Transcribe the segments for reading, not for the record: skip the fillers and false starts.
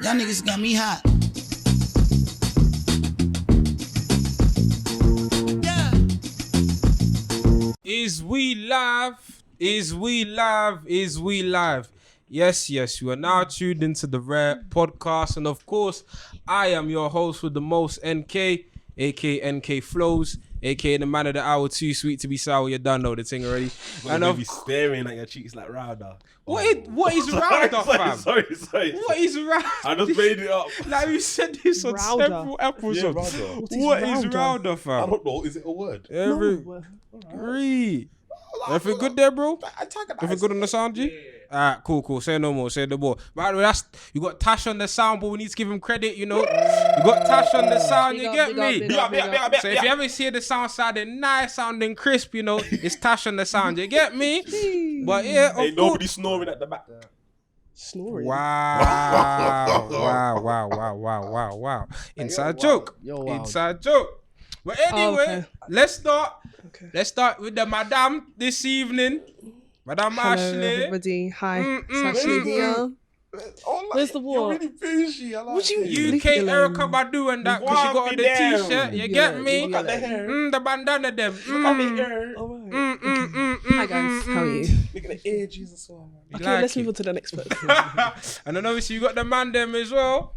Y'all niggas got me hot. Yeah. Is we live? Is we live? Is we live? Yes, you are now tuned into the Rare Podcast. And of course, I am your host with the most, NK, aka NK Flows, aka the man of the hour, too sweet to be sour. You done know the thing already. And of staring at your cheeks like Router. What is Router, fam? Sorry. What is Router? I just made it up. Like we said this on Router. several episodes. Yeah, Router. What is Router, I fam? don't know. Is it a word? Everything good there, bro? Everything good on the sound, G? Alright, cool. Say no more. By the way, you got Tash on the sound, but we need to give him credit, you know. You got Tash on the sound, you get me? So if you ever hear the sound sounding nice, sounding crisp, you know, it's Tash on the sound, you get me? But yeah, Ain't nobody snoring at the back. Snoring. Wow. Inside joke. Inside joke. But anyway, let's start. Okay. Let's start with the Madame this evening. Madame Hello, Ashley. everybody. Hi. It's Ashley here. Where's the war? You're really bougie. I like What you- it. UK Erica Badu and that, because she got on the t-shirt. You get me? Look at the hair. The bandana them. Look at the hair. Alright. Hi guys, how are you? Look at the edges as well, man. Okay, like let's it. move on to the next person. And then obviously you got the man them as well.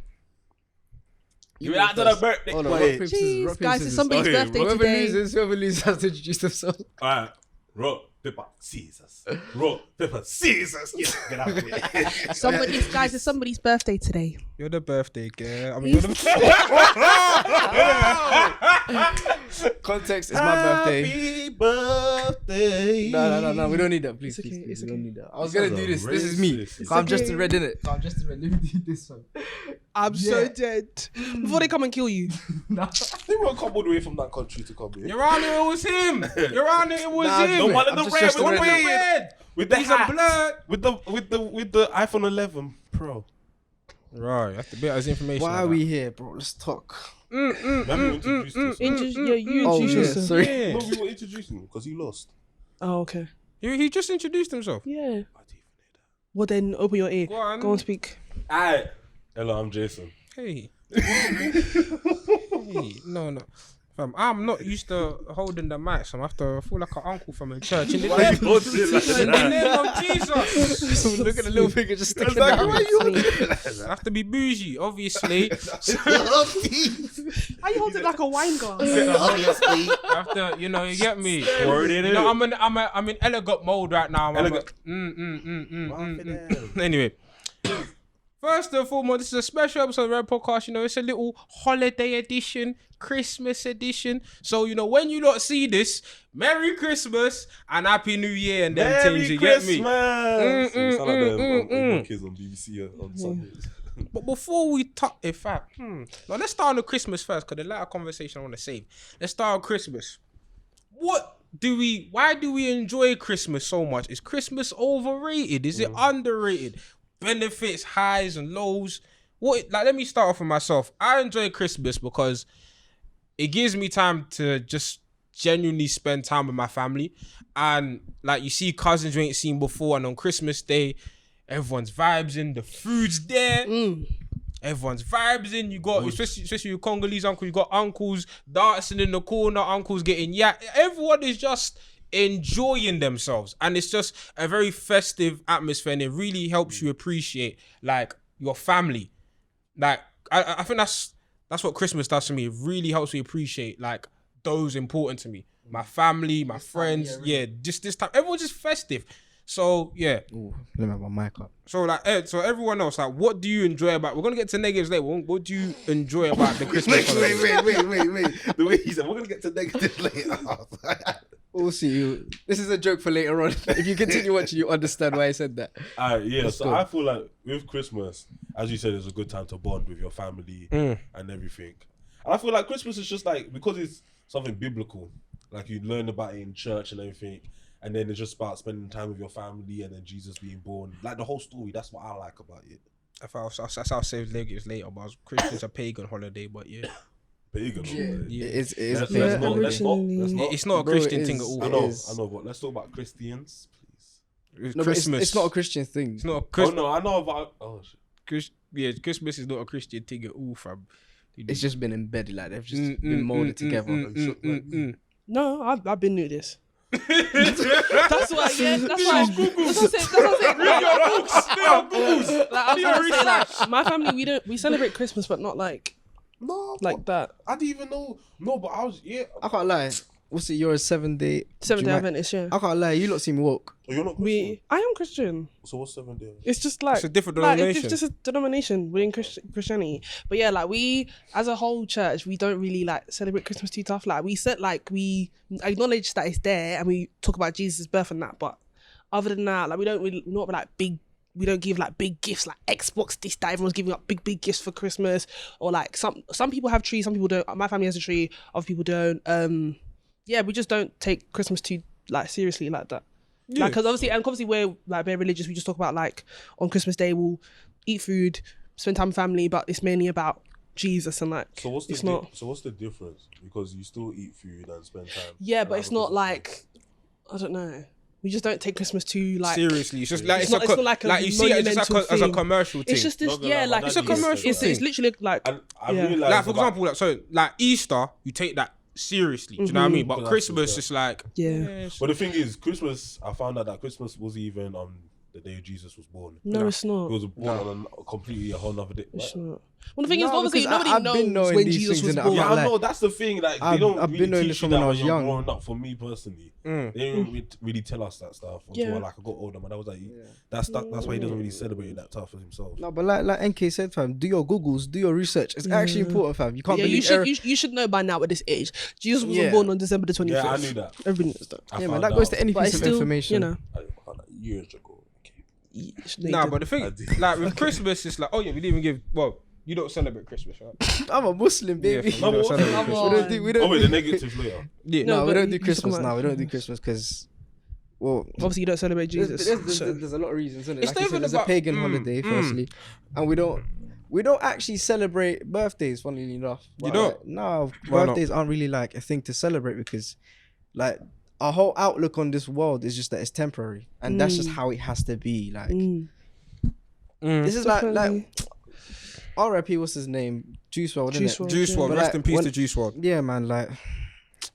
You out to the birthday. Hold on, Jeez, guys, it's somebody's Okay, birthday Whoever today. loses has to introduce themselves. Alright. Rock, paper, scissors. Rock, paper, scissors. Yeah, get out of here. Guys, it's somebody's birthday today. You're the birthday girl. I mean, you're the... Context is my birthday. Happy birthday. No. We don't need that, please. It's okay, Please, it's we don't okay. need that. I was gonna do this. This is me. Racist. I'm just okay. a red in it. I'm just a red. Let me do this one. I'm so dead. Before they come and kill you. They won't come all the way from that country to come here. Your Honor, it was him. Your Honor, it was Nah, him. The one in I'm the just red a with the red. red. With the He's hat. a blood. With the iPhone 11 Pro. Right, you have to beat us information. Why are we here, bro? Let's talk. Remember introduced you. You Oh, introduce yeah, yourself. sorry. Yeah. No, we were introducing him because he lost. Oh, okay. He just introduced himself. Yeah. Well then, open your ear. Go on. Go and speak. Alright. Hello, I'm Jason. Hey. No. Fam, I'm not used to holding the mic, so I feel like an uncle from a church. In the Why name, you holding it like in the that? name of Jesus. Look at the little finger just sticking Like, out. why you I have to be bougie, obviously. How you hold it like a wine glass? I have to, you get me. Word it You know, is. I'm in elegant mode right now. Elegant. Anyway. First and foremost, this is a special episode of the Red Podcast. It's a little holiday edition, Christmas edition. So, when you lot see this, Merry Christmas and Happy New Year and them things, you get me? Sound like them kids on BBC on Sundays. But before we talk, in fact, now let's start on the Christmas first, because the latter conversation I want to save. Let's start on Christmas. Why do we enjoy Christmas so much? Is Christmas overrated? Is it underrated? Benefits, highs and lows. Let me start off with myself. I enjoy Christmas because it gives me time to just genuinely spend time with my family. And you see cousins you ain't seen before, and on Christmas Day, everyone's vibes in, the food's there. Everyone's vibes in. You got, especially your Congolese uncle, you got uncles dancing in the corner, uncles getting everyone is just enjoying themselves, and it's just a very festive atmosphere, and it really helps you appreciate your family. I think that's what Christmas does for me. It really helps me appreciate those important to me, my family, my friends. Just this time, everyone's just festive. So Ooh, let me have my mic up. so so everyone else, what do you enjoy about? We're gonna get to negatives later. What do you enjoy about the Christmas holiday? Wait. The way he said, we're going to get to negative later. We'll see. This is a joke for later on. If you continue watching, you understand why I said that. So I feel like with Christmas, as you said, it's a good time to bond with your family and everything. And I feel like Christmas is just because it's something biblical, you learn about it in church and everything, and then it's just about spending time with your family and then Jesus being born. The whole story, that's what I like about it. That's how I'll save negatives later. But Christmas a pagan holiday, but Pagan. Yeah. It's Let's pagan. not. It's not a Bro, Christian it thing at is. all. I It know, but let's talk about Christians, please. It's No, but Christmas. it's not a Christian thing. It's not a Oh Christmas. no, I know about. Oh shit. yeah, Christmas is not a Christian thing at all, fam. It's just been embedded, like they've just been molded together. No, I've been new this. That's why. Yeah, that's why. That's what I'm saying. Like, I was gonna say, like, my family, we celebrate Christmas, but not like No, that. I didn't even know. No, but I was I can't lie. What's it? You're a 7-day. Seventh Day Adventist, yeah. I can't lie. You lot seem woke. Oh, you're not Christian? I am Christian. So what's 7 days? It's just like It's a different like, denomination. it's just a denomination within Christianity. But yeah, like we as a whole church, we don't really like celebrate Christmas too tough. Like we said, like we acknowledge that it's there and we talk about Jesus' birth and that. But other than that, like we don't really not like big. We don't give like big gifts like Xbox this that everyone's giving up big gifts for Christmas, or like some people have trees, some people don't. My family has a tree, other people don't. Yeah, we just don't take Christmas too like seriously like that. Yeah. Like, cause obviously we're like very religious. We just talk about like on Christmas Day we'll eat food, spend time with family, but it's mainly about Jesus and like. So what's the it's not. So what's the difference? Because you still eat food and spend time. Yeah, and but have it's a not Christmas like I don't know. We just don't take Christmas too like Seriously, it's just like It's not like a you see it just monumental as a thing. commercial thing. It's just this, Not gonna yeah, lie, like my it's dad a used to commercial say it's literally like And I Yeah. realized like for about- example, like Easter, you take that seriously. Do you know what I mean? But Because Christmas, that's it's like yeah. But the thing is, Christmas, I found out that Christmas was even on the day Jesus was born. No, it's not. He was born on a completely a whole other day. It's not. Well, the thing is, No, obviously, because nobody I've been knows knowing when these Jesus things was and I born. Yeah, I like- know, that's the thing. Like, they I've don't been really knowing teach this you from that when I when was you're young. growing up. For me personally, they didn't really tell us that stuff until Yeah. like I got older. Man, I was like, that's why he doesn't really celebrate it that tough for himself. No, but like NK said, fam, do your Googles, do your research. It's actually important, fam. You can't Yeah, believe you should know by now at this age. Jesus wasn't Yeah. born on December the 25th. Yeah, I knew that. Everybody knows that. I Yeah, man, found that goes out. to any But piece it's of still, information. you know. I found out years ago. Okay. You should know nah. you But the thing, I did. like with Christmas, it's like oh yeah, we didn't even give. Well, you don't celebrate Christmas, right? I'm a Muslim, baby. Yeah, fam, you don't Come celebrate on. Christmas. we don't do. We don't. Oh wait, do- the negatives later. Yeah, No, No, we but don't do you just Christmas come now. out- We don't do Christmas because, well, Obviously, you don't celebrate Jesus. so- there's a lot of reasons, isn't it? It's Like not I said, even there's a about- pagan holiday, firstly, and we don't actually celebrate birthdays. Funnily enough, You But, don't? like, no, Why not? birthdays aren't really like a thing to celebrate because, like, our whole outlook on this world is just that it's temporary, and that's just how it has to be. Like, this is like Definitely. R.I.P. What's his name? Juice WRLD, Juice innit? WRLD. Juice WRLD, But rest like, in peace when- to Juice WRLD. Yeah, man, like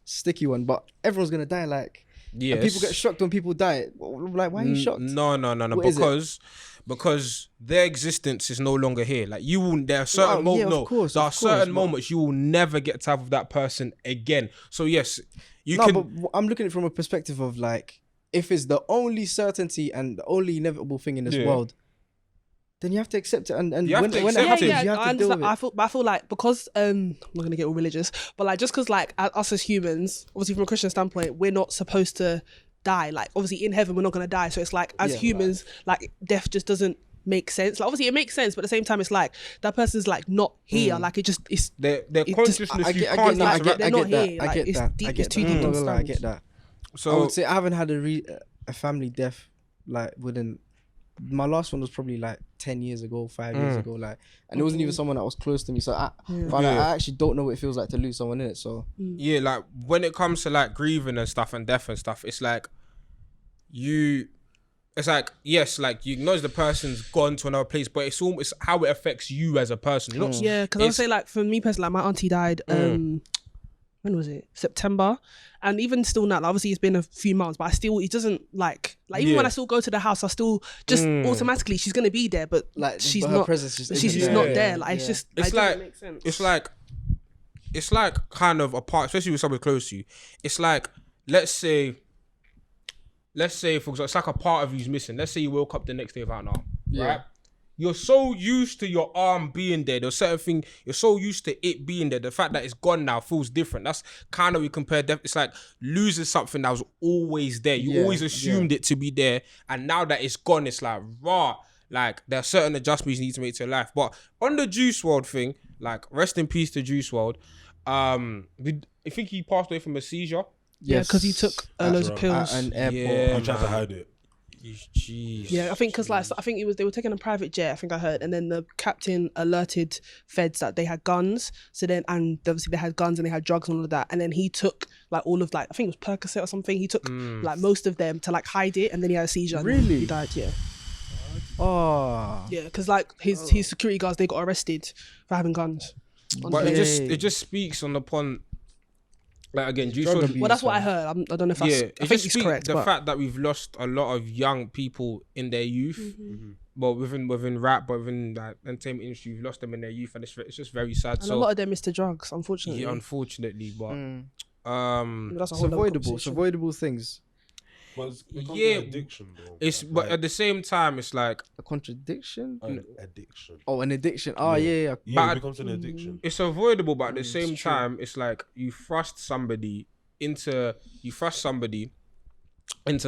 sticky one. But everyone's gonna die. Like, Yes. and people get shocked when people die. Like, why are you shocked? No. What is it? Because their existence is no longer here. Like you will, there are certain Well, yeah, moments. of course, there are of course, certain but- moments you will never get to have with that person again. So yes, you No, can. but I'm looking at it from a perspective of like, if it's the only certainty and the only inevitable thing in this Yeah. world, then you have to accept it. And You have when, to when it accept happens, it. you have I to deal with understand. it. I feel like because I'm not gonna get all religious, but like just because like us as humans, obviously from a Christian standpoint, we're not supposed to die. Like obviously in heaven we're not gonna die. So it's like as Yeah, humans, like death just doesn't make sense. Like obviously it makes sense, but at the same time it's like that person's like not here. Like it's their it just- consciousness, I you get can't that. I interact. get they're not that. here. I Like, get it's that. deep- I it's get too that. deep I'm not to gonna lie, I understand. get that. I So would say I haven't had a family death like within. My last one was probably like 10 years ago, 5 years ago, like, and it wasn't even someone that was close to me. So I actually don't know what it feels like to lose someone in it. So yeah, like when it comes to like grieving and stuff and death and stuff, it's like it's like yes, like you acknowledge the person's gone to another place, but it's almost how it affects you as a person. You're not, Yeah, because I would it's- say like for me personally, like my auntie died. When was it? September, and even still now, like, obviously it's been a few months, but I still it doesn't like even when Yeah. I still go to the house, I still just automatically she's gonna be there, but like, she's but her not. presence just She's isn't just there. not there. Like it's just It's it doesn't like make sense. it's like kind of a part, especially with someone close to you. It's like let's say for example, it's like a part of you's missing. Let's say you woke up the next day without an arm, right? You're so used to your arm being there. There's certain thing you're so used to it being there. The fact that it's gone now feels different. That's kind of we compare death. It's like losing something that was always there. You Yeah, always assumed it to be there, and now that it's gone, it's like raw. Like there are certain adjustments you need to make to your life. But on the Juice WRLD thing, like rest in peace to Juice WRLD. I think he passed away from a seizure. Yeah, because he took loads of At pills. At an airport. Yeah. I tried to hide it. Jeez. Yeah, I think because like I think they were taking a private jet. I think I heard, and then the captain alerted feds that they had guns. So then, and obviously they had guns and they had drugs and all of that. And then he took like all of like I think it was Percocet or something. He took like most of them to like hide it, and then he had a seizure. And Really? he died. Yeah. Oh. Yeah, because like his security guards, they got arrested for having guns. on But the plane. it just speaks on upon, like, again, Juice drug WRLD. abuse. Well, that's what I heard. I don't know if that's. Yeah, I it think just it's speaks correct. the But fact that we've lost a lot of young people in their youth. Well, within rap, but within that entertainment industry, we've lost them in their youth, and it's just very sad. and a lot of them is to drugs, unfortunately. yeah, unfortunately, but That's a It's whole other avoidable. It's conversation. avoidable things. But it becomes Yeah, an addiction, though. it's but at the same time, it's like A contradiction? An addiction. Oh, an addiction. Oh, yeah. Yeah, But- it becomes an addiction. it's avoidable, but at the same it's true. time, it's like you thrust somebody into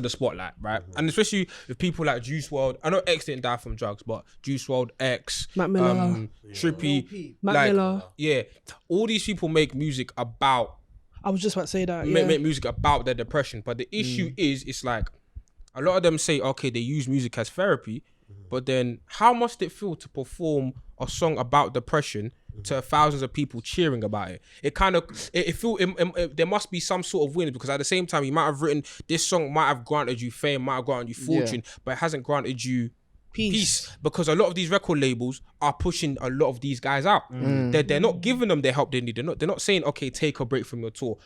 the spotlight, right? And especially with people like Juice WRLD. I know X didn't die from drugs, but Juice WRLD, X, Mac Miller. Trippy, Mac like, Miller. yeah, all these people make music about I was just about to say that. make music about their depression. But the issue is, it's like a lot of them say, okay, they use music as therapy, but then how must it feel to perform a song about depression to thousands of people cheering about it? It kind of there must be some sort of win, because at the same time, you might have written this song, might have granted you fame, might have granted you fortune, but it hasn't granted you peace, because a lot of these record labels are pushing a lot of these guys out. They're not giving them the help they need. They're not saying, okay, take a break from your tour,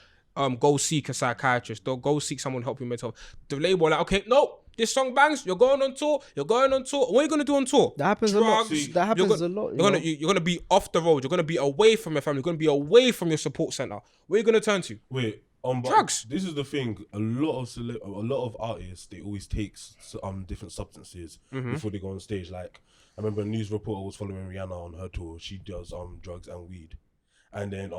go seek a psychiatrist, or go seek someone to help you mental health. The label are like, okay, no, this song bangs, you're going on tour. What are you gonna do on tour? That happens Drugs. a lot. That happens a lot. You're gonna be off the road. You're gonna be away from your family. You're gonna be away from your support center. Where are you gonna turn to? Wait, but Drugs. This is the thing. A lot of artists, they always take different substances before they go on stage. Like, I remember a news reporter was following Rihanna on her tour. She does drugs and weed, and then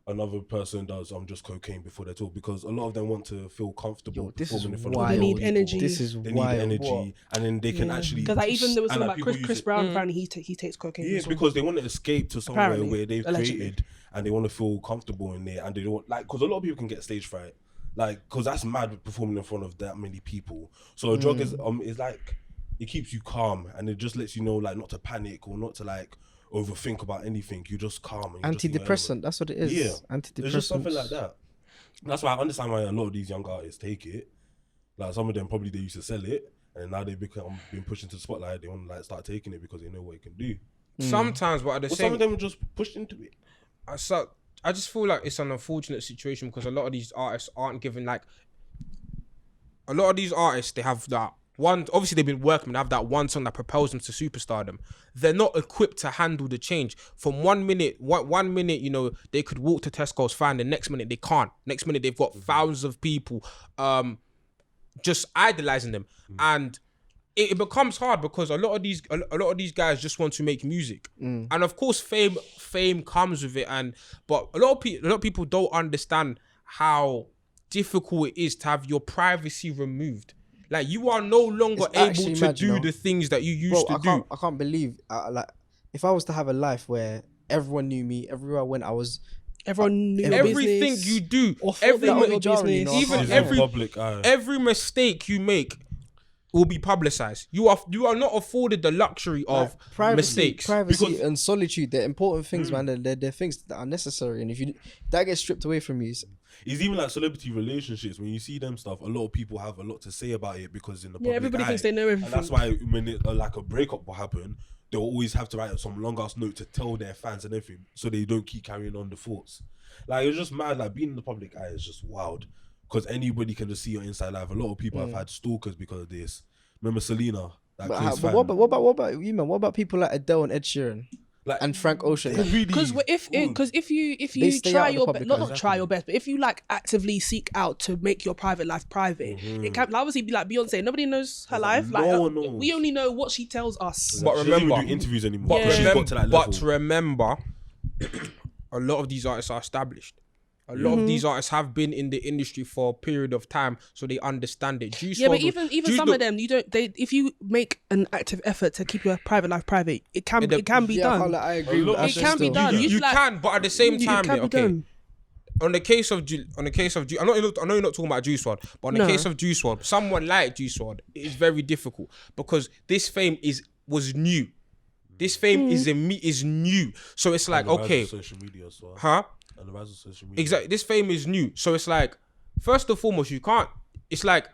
another person does just cocaine before their tour, because a lot of them want to feel comfortable This is performing in front wild. of They people. need energy. This is They wild. need energy, and then they can actually. Because like, even there was and, something like, like people Chris use it- Brown. Apparently, he takes cocaine. Yeah, as well. because they want to escape to somewhere Apparently, where they've allegedly. created, and they want to feel comfortable in there, and they don't like, because a lot of people can get stage fright, like, because that's mad performing in front of that many people. So a drug is like, it keeps you calm, and it just lets you know, like, not to panic or not to like overthink about anything. You just calm. And you just Antidepressant. That's what it is. Yeah, Antidepressant. it's just something like that. That's why I understand why a lot of these young artists take it. Like, some of them probably they used to sell it, and now they've been pushed into the spotlight. They want to like start taking it because they know what it can do. Sometimes, but at the But same some of them are just pushed into it. I just feel like it's an unfortunate situation, because a lot of these artists aren't given, like, a lot of these artists, they have that one, obviously they've been working, they have that one song that propels them to superstardom. They're not equipped to handle the change. From one minute, you know, they could walk to Tesco's fine, the next minute they can't. Next minute they've got thousands of people just idolizing them. And it becomes hard, because a lot of these guys just want to make music, and of course fame comes with it. But a lot of people don't understand how difficult it is to have your privacy removed. Like, you are no longer It's able actually to mad, you do know. the things that you used to do. I can't believe like if I was to have a life where everyone knew me, everywhere I went, I was Everyone knew your Everything business, you do, or thought every that was mi- your jarring, you business. know, I even can't- every public eye. every mistake you make will be publicized. You are not afforded the luxury of mistakes. privacy, Because- and solitude. They're important things, man. They're things that are necessary, and if that gets stripped away from you, It's even like celebrity relationships. When you see them stuff, a lot of people have a lot to say about it, because in the public everybody eye. thinks they know everything. And that's why when like a breakup will happen, they'll always have to write some long ass note to tell their fans and everything, so they don't keep carrying on the thoughts. Like, it's just mad. Like, being in the public eye is just wild, because anybody can just see your inside life. A lot of people have had stalkers because of this. Remember Selena? That but, Chris but fan? what about you, man? What about people like Adele and Ed Sheeran Like, and Frank Ocean? really Because if They you stay try out of the your public best, eye. not try your best, but if you like actively seek out to make your private life private, it can like, obviously be like Beyonce. Nobody knows her life. no Like, one knows. we only know what she tells us. But she doesn't even remember- do interviews anymore. But, She's got to that level. remember, a lot of these artists are established. A lot of these artists have been in the industry for a period of time, so they understand it. Yeah, but even some of them, you don't. If you make an active effort to keep your private life private, it can be done. I agree. A lot- with It that can be still. done. You like- can, but at the same time, can be okay. done. On the case of Juice, I know you're not talking about Juice WRLD, but on the No. case of Juice WRLD, someone like Juice WRLD, it is very difficult, because this fame was new. This fame is new, so it's like, And the rise okay, of social media as well. huh? And the rise of social media. Exactly. This fame is new. So it's like, first and foremost, you can't. It's like,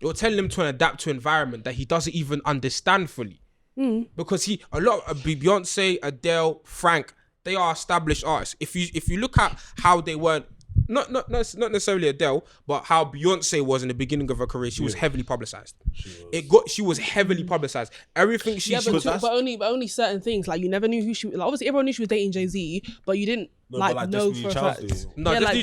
You're telling him to adapt to an environment that he doesn't even understand fully. Because a lot of Beyonce, Adele, Frank, they are established artists. If you look at how they weren't, not necessarily Adele, but how Beyonce was in the beginning of her career, she was heavily publicized. She was heavily publicized. Everything she but only certain things. Like you never knew who she. Like obviously everyone knew she was dating Jay-Z, but you didn't know for a fact.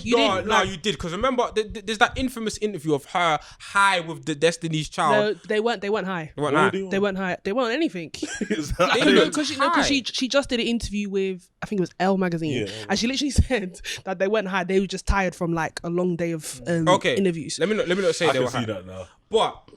You did, because remember there's that infamous interview of her high with the Destiny's Child. No, they weren't high. They weren't high. They weren't high. They weren't anything. Because she just did an interview with, I think it was Elle magazine, and she literally said that they weren't high. They were just tired from like a long day of interviews. Let me not say I they can were see high. that now. But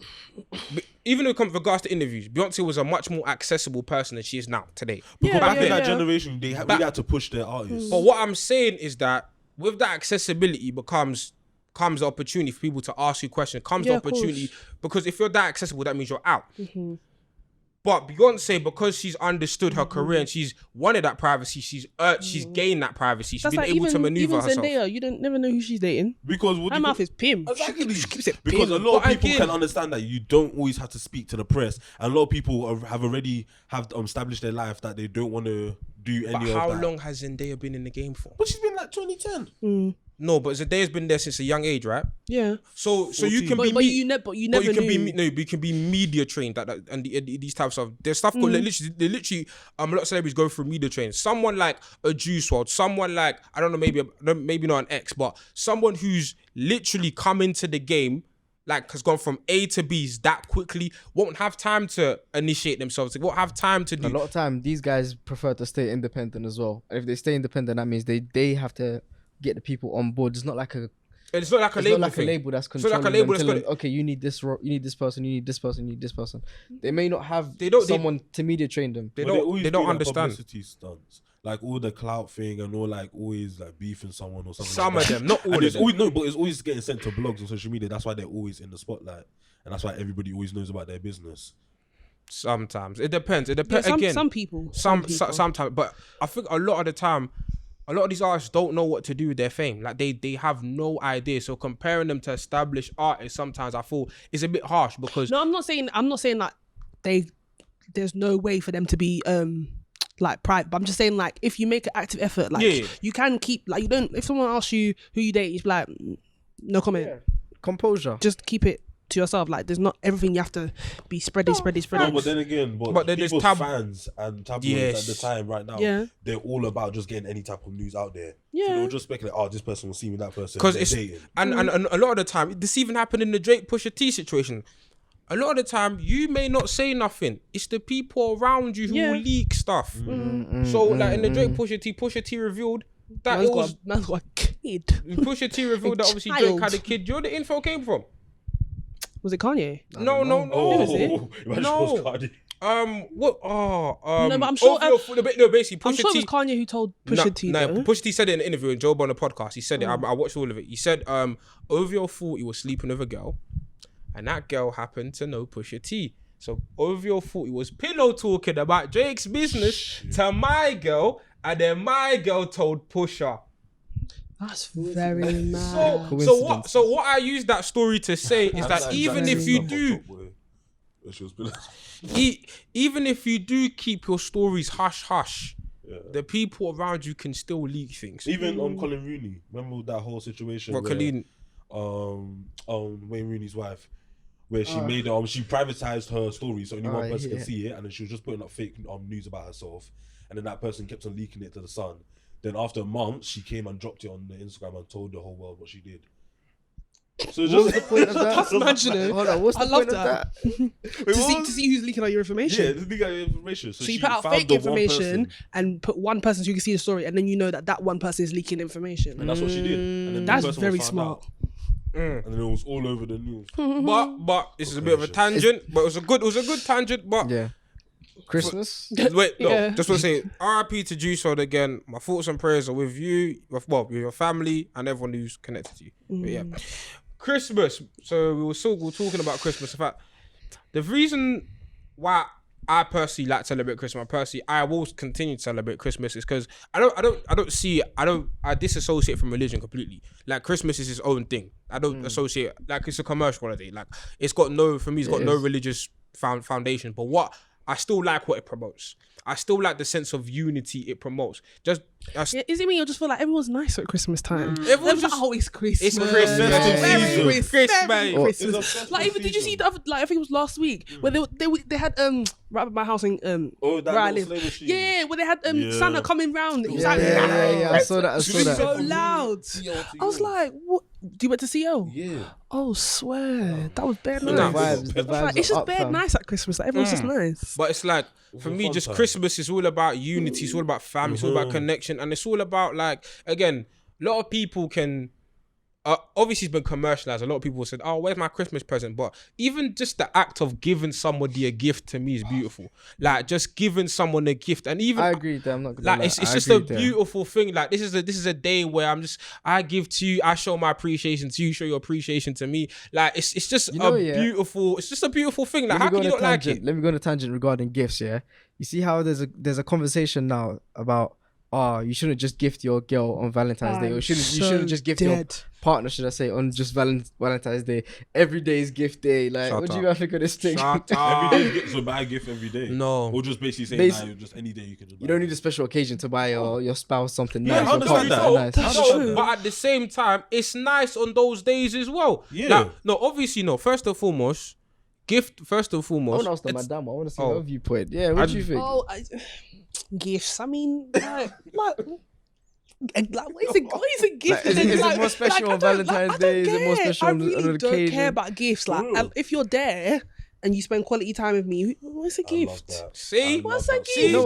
even with regards to interviews, Beyonce was a much more accessible person than she is now today. Because back in that generation, we had to push their artists. But what I'm saying is that with that accessibility comes the opportunity for people to ask you questions. Comes the opportunity, because if you're that accessible, that means you're out. But Beyonce, because she's understood her career and she's wanted that privacy, she's gained that privacy. She's been able to maneuver herself. Zendaya, you never know who she's dating. Because her mouth is pim. Exactly. She keeps it Because pim. a lot of people can understand that you don't always have to speak to the press, and a lot of people have already established their life that they don't want to do any of that. How long has Zendaya been in the game for? But she's been like 2010. No, but Zendaya's been there since a young age, right? Yeah. So you can be, but you never knew. You can be media trained and these types of there's stuff called literally a lot of celebrities go through media training. Someone like a Juice WRLD, someone like, I don't know, maybe not an X, but someone who's literally come into the game, like has gone from A to B's that quickly, won't have time to initiate themselves. They won't have time to do. A lot of time, these guys prefer to stay independent as well. If they stay independent, that means they have to get the people on board. It's not like a label that's controlling okay, you need this person, you need this person, you need this person. They may not have someone to media train them. They don't understand. Publicity stunts. Like all the clout thing and all, like always like beefing someone or something. Some like of them, not all of them. No, but it's always getting sent to blogs and social media. That's why they're always in the spotlight, and that's why everybody always knows about their business. Sometimes it depends. Some people. Sometimes, but I think a lot of the time, a lot of these artists don't know what to do with their fame. Like they have no idea. So comparing them to established artists, sometimes I feel is a bit harsh because. No, I'm not saying that there's no way for them to be like private. But I'm just saying, like, if you make an active effort, like you can keep, like, you don't. If someone asks you who you date, you be like, no comment. Yeah. Composure. Just keep it to yourself. Like, there's not everything you have to be spreading. No, but then again, but then people's fans and tabloids at the time right now, they're all about just getting any type of news out there. Yeah. So they'll just speculate, this person will see me, that person. Because it's dating. And a lot of the time, this even happened in the Drake Pusha T situation. A lot of the time, you may not say nothing. It's the people around you who will leak stuff. So, like in the Drake Pusha T revealed that man's got a kid. Pusha T revealed that obviously Drake had a kid. Do you know where the info came from? Was it Kanye? No. What? No, but I'm sure. Basically, I'm sure it was Kanye who told Pusha T. No, Pusha T said it in an interview in Joe Budden podcast. He said it. I watched all of it. He said, OVO thought he was sleeping with a girl, and that girl happened to know Pusha T. So OVO thought he was pillow talking about Drake's business to my girl, and then my girl told Pusha. That's very mad. So what I use that story to say is that even if you do, even if you do keep your stories hush hush, the people around you can still leak things. Even on Colin Rooney, remember that whole situation? Colin, Wayne Rooney's wife, where she made she privatized her story so only one person can see it, and then she was just putting up fake news about herself, and then that person kept on leaking it to the Sun. Then after a month, she came and dropped it on the Instagram and told the whole world what she did. So what's the point of that? Hold on, what's the point of that? to see who's leaking out your information. Yeah, to leak out your information. So you put out fake information and put one person so you can see the story, and then you know that one person is leaking information. And that's what she did. And then that's very smart. And then it was all over the news. But this is a bit of a tangent. But it was a good tangent. But yeah. Christmas? Wait, no. Just want to say RIP to Juice WRLD again. My thoughts and prayers are with you, with your family and everyone who's connected to you. But yeah. Christmas. So we were talking about Christmas. In fact, the reason why I personally like to celebrate Christmas. I will continue to celebrate Christmas. Is because I disassociate from religion completely. Like Christmas is its own thing. I don't associate, like it's a commercial holiday. Like it's got no religious foundation. But what I still like what it promotes. I still like the sense of unity it promotes. Is it me? You just feel like everyone's nice at Christmas time. Everyone's just always Christmas. It's Christmas. Christmas. Like even did you see the other, like I think it was last week where they had right by my house in where I live. Yeah, where they had Santa coming round. Yeah, I saw that. So loud. I was like, what? Do you went to CO? Yeah. Oh, swear. That was bare The nice. vibes It's are just up, bare fam. nice at Christmas. Like everyone's just nice. But it's like, for me, just Christmas is all about unity. It's all about family. It's all about connection. And it's all about, like, again, a lot of people can... obviously, it's been commercialized. A lot of people said, "Oh, where's my Christmas present?" But even just the act of giving somebody a gift to me is beautiful. Like just giving someone a gift, and even I agree with that. I'm not gonna like lie. it's I just agree a with that. beautiful thing. Like this is a day where I give to you, I show my appreciation to you, show your appreciation to me. Like it's just beautiful. It's just a beautiful thing. Like how can you not like it? Let me go on a tangent regarding gifts. Yeah, you see how there's a conversation now about you shouldn't just gift your girl on Valentine's Day, or you shouldn't just gift your partner, should I say, on just Valentine's Day. Every day is gift day. Like, what do you guys think of this thing? Every day, so buy a gift every day. No, or just basically say, just any day you can just. You don't need a special occasion to buy your spouse something Yeah, nice. I your understand partner that. something nice. That's true. But at the same time, it's nice on those days as well. Yeah. Like, no, obviously no. First and foremost, gift. First and I foremost, want to ask the madam. I want to see her viewpoint. Yeah, what do you think? Gifts. I mean, like what is a gift? Like, is it more special on Valentine's Day? Is it more special on I an really don't occasion? care about gifts. Like, if you're there and you spend quality time with me, what's a gift? See, What's a gift? You know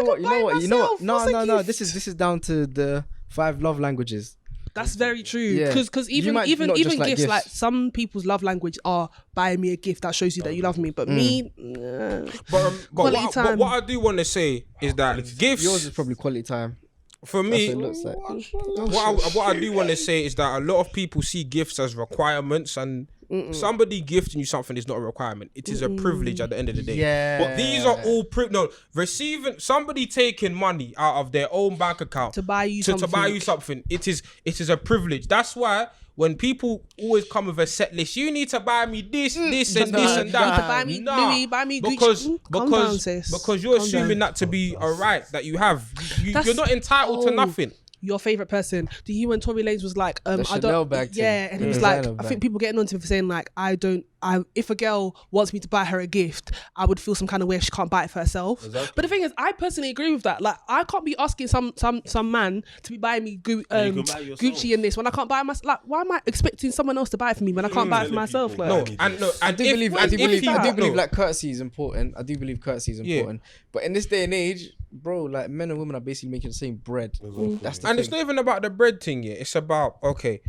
what? No. Gift? This is down to the 5 love languages. That's very true. Yeah. Because You even might not just like gifts, gifts. like some people's love language are buying me a gift that shows you that you love me. But me, but quality time. what I do want to say is that gifts. Yours is probably quality time. For me, That's what it looks like. what I do want to say is that a lot of people see gifts as requirements, and somebody gifting you something is not a requirement. It is a privilege at the end of the day. Yeah. But these are all receiving somebody taking money out of their own bank account To buy you to buy you something. It is a privilege. That's why when people always come with a set list, you need to buy me this and this and that. You need to buy me Louis, buy me Gucci. Calm down, sis. because you're Calm assuming down. that to be a right that you have. That's- You're not entitled to nothing. Your favorite person? Do you when Tory Lanez was like, I Chanel don't, bag thing. yeah, and he was Designer like, I bag. think people getting onto him for saying like, if a girl wants me to buy her a gift, I would feel some kind of way if she can't buy it for herself. Exactly. But the thing is, I personally agree with that. Like, I can't be asking some man to be buying me can buy yourself. Gucci and this when I can't buy myself. Like, why am I expecting someone else to buy it for me when I can't buy it for myself? people Like, buy And I do believe like courtesy is important. I do believe courtesy is important. But in this day and age, bro, like men and women are basically making the same bread. That's the And thing. it's not even about the bread thing yet. It's about, okay,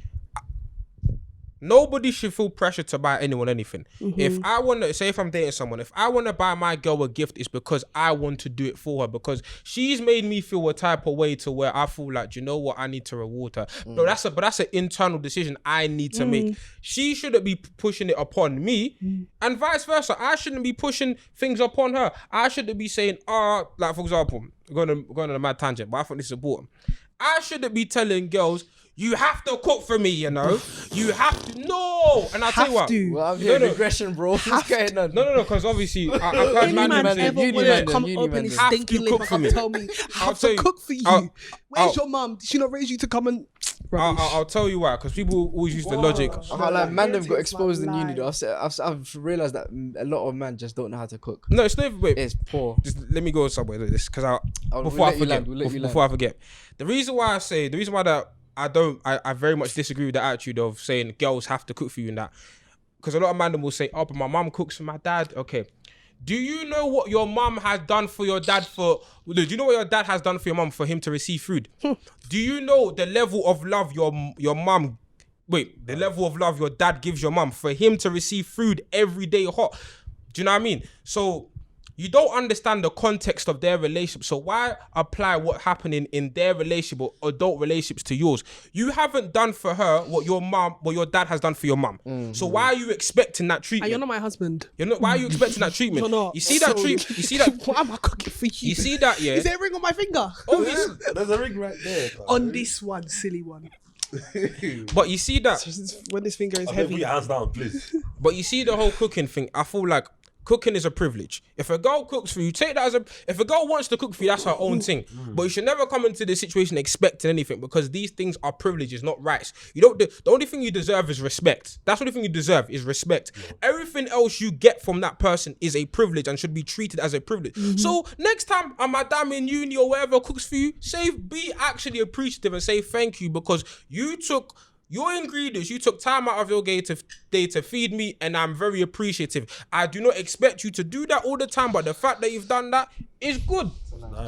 nobody should feel pressure to buy anyone anything. If I want to, say if I'm dating someone, if I want to buy my girl a gift, it's because I want to do it for her, because she's made me feel a type of way to where I feel like, you know what, I need to reward her. But that's an internal decision I need to make. She shouldn't be pushing it upon me, and vice versa. I shouldn't be pushing things upon her. I shouldn't be saying, like for example, going on a mad tangent, but I think this is important. I shouldn't be telling girls, you have to cook for me, you know. You have to. No. And I'll tell you what. Well, I'm hearing regression, bro. What's going on? No, because obviously, I've heard any man man say, ever uni want to man, come uni open man his have to stinky cook lip for and me. tell me, I I'll have tell to you- cook for you. I'll- Where's your mum? Did she not raise you to come and... I'll tell you why, because people always use the logic. Like man, they've got exposed in uni. Though I've realized that a lot of men just don't know how to cook. No, it's not. Wait, It's poor. just let me go somewhere with this, because We'll before I let you forget. land, we'll let you Before I forget, the reason why that I very much disagree with the attitude of saying girls have to cook for you and that, because a lot of men will say, oh, but my mum cooks for my dad. Okay. Do you know what your mum has done for your dad do you know what your dad has done for your mum for him to receive food? Do you know the level of love the level of love your dad gives your mum for him to receive food every day hot? Do you know what I mean? So you don't understand the context of their relationship. So why apply what happening in their relationship or adult relationships to yours? You haven't done for her what your dad has done for your mum. So why are you expecting that treatment? And you're not my husband. Why are you expecting that treatment? You're not. You see that treatment? You see that? What am I cooking for you? You see that? Yeah. Is there a ring on my finger? Obviously. There's a ring right there. On this one, silly one. But you see that? When this finger is Put heavy. your hands down, please. But you see the whole cooking thing. I feel like cooking is a privilege. If a girl cooks for you, take that as if a girl wants to cook for you, that's her own thing. But you should never come into this situation expecting anything, because these things are privileges, not rights. You don't. The only thing you deserve is respect. That's the only thing you deserve is respect. Everything else you get from that person is a privilege and should be treated as a privilege. So next time a madam in uni or wherever cooks for you, be actually appreciative and say thank you, because you took your ingredients, you took time out of your day to feed me, and I'm very appreciative. I do not expect you to do that all the time, but the fact that you've done that is good.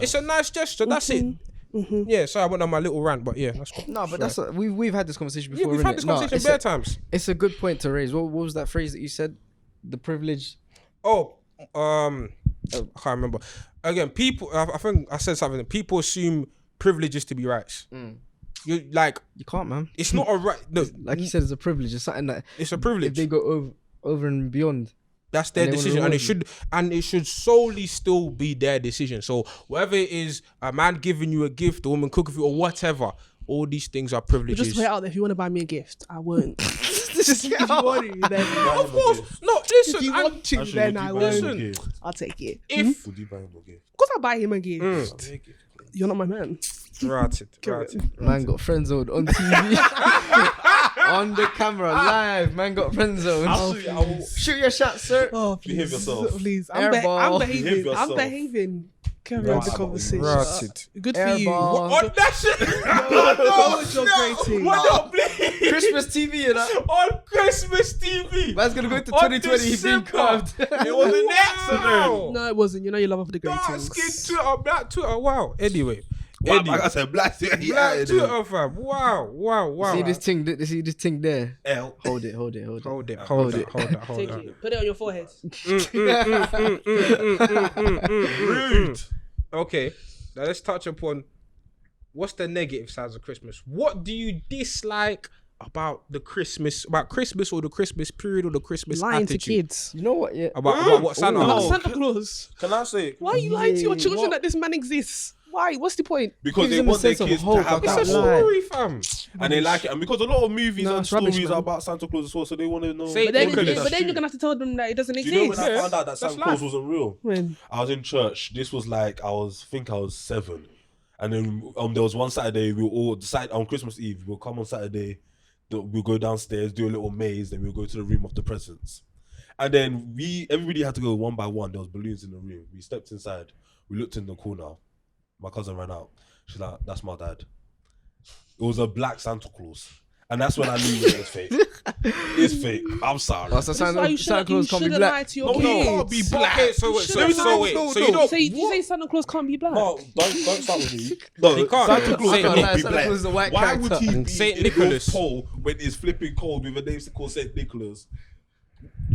It's a nice gesture. That's it. Yeah, sorry, I went on my little rant, but yeah, that's cool. No, but we've had this conversation before. Yeah, we've had this conversation bare times. It's a good point to raise. What was that phrase that you said? The privilege. I can't remember. Again, people. I think I said something. People assume privileges to be rights. You can't, man. It's not a right. No, like you said, it's a privilege. It's something that it's a privilege. If they go over and beyond, that's their decision, and it should solely still be their decision. So whatever it is, a man giving you a gift, a woman cooking for you, or whatever, all these things are privileges. Just put it out there. If you want to buy me a gift, I won't. Just if you want it, then of course. No, listen. if you want to, then I won't. I'll take it. If Would you buy him a gift? Of course, I'll buy him a gift. You're not my man. Rotted. Man got friend zoned on TV, on the camera, live. Man got friend zoned. Shoot your shot, sir. Oh, please. Behave yourself. Please. Airball. I'm Behave behaving. yourself. I'm behaving. Carry on the conversation. Rotted. Good for you. Airball. On that shit. No, please. Christmas TV, you know. On Christmas TV. Man's gonna go into On 2020. He's being December. carved. It was an accident. No, it wasn't. You know you love for the Dark greetings. skin Twitter, black Twitter. Wow. Anyway. Like I said, black Twitter. Black Twitter, fam. Wow. See this thing there. L. Hold it. Hold it. Take it. Put it on your forehead. Rude. Okay. Now let's touch upon what's the negative sides of Christmas. What do you dislike about Christmas or the Christmas period or the Christmas Lying attitude? to kids. You know what? Yeah. About what Santa? About Oh, Santa Claus. Can I say? Why are you lying to your children what? that this man exists? Why? What's the point? Because Gives they them a want their sense of kids to hope have it's that a lie. story, fam. and they like it, and because a lot of movies No, and it's rubbish, stories man. are about Santa Claus as well, so they want to know. Say But then, Nicholas, but then you're gonna have to tell them that it doesn't Do you know exist. when I found out that That's Santa Claus life. wasn't real? When? I was in church. This was like I was 7, and then there was one Saturday we all decided on Christmas Eve we'll come on Saturday, we'll go downstairs, do a little maze, then we'll go to the room of the presents, and then everybody had to go one by one. There was balloons in the room. We stepped inside. We looked in the corner. My cousin ran out. She's like, "That's my dad." It was a black Santa Claus. And that's when I knew it was fake. It's fake. I'm sorry. Oh, so That's why you Santa Claus can't be shouldn't lie black. to your No, kids. it can't be black. Okay, so wait, so you don't. You say Santa Claus can't be black. No, don't start with me. No, He can't. Santa Claus Saint cannot Nicholas. be Santa black. Claus is a white Why would character. he be Saint in Nicholas. the Pole when it's flipping cold with a name called Saint Nicholas?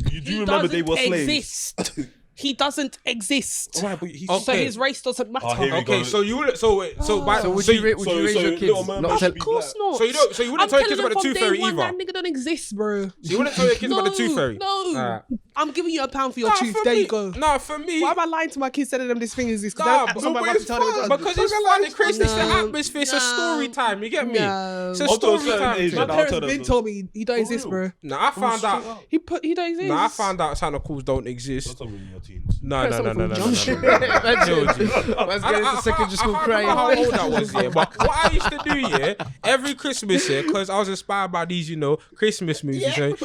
You do He remember they were doesn't slaves? exist. He doesn't exist. Right, but he's So Okay. his race doesn't matter. Oh, here we Okay, go. so you would so would So would you raise your Little kids? Man Not must tell- be Of course black. not. So you wouldn't tell your kids about the Tooth Fairy either. That nigga don't exist, bro. So you wouldn't tell your kids about the Tooth Fairy. No. Alright. I'm giving you £1 for your Nah, tooth. for There me- you go. Nah, for me. Why am I lying to my kids telling them this thing exists? Nah, Because but somebody about to tell them it doesn't. Because it's fun, it's Christmas, it's the No. atmosphere, it's a No. story time. You get me? No. It's a Up to a story certain time. age, thing. My I'll tell parents them been this. told me he don't exist, bro. Nah, I found out. He don't exist. Nah, I found out Santa Claus don't exist. Don't tell me in your teens. No. Man's I getting to secondary school can't crying. remember how old I was, yeah. But what I used to do, yeah, every Christmas, yeah, because I was inspired by these, Christmas movies. You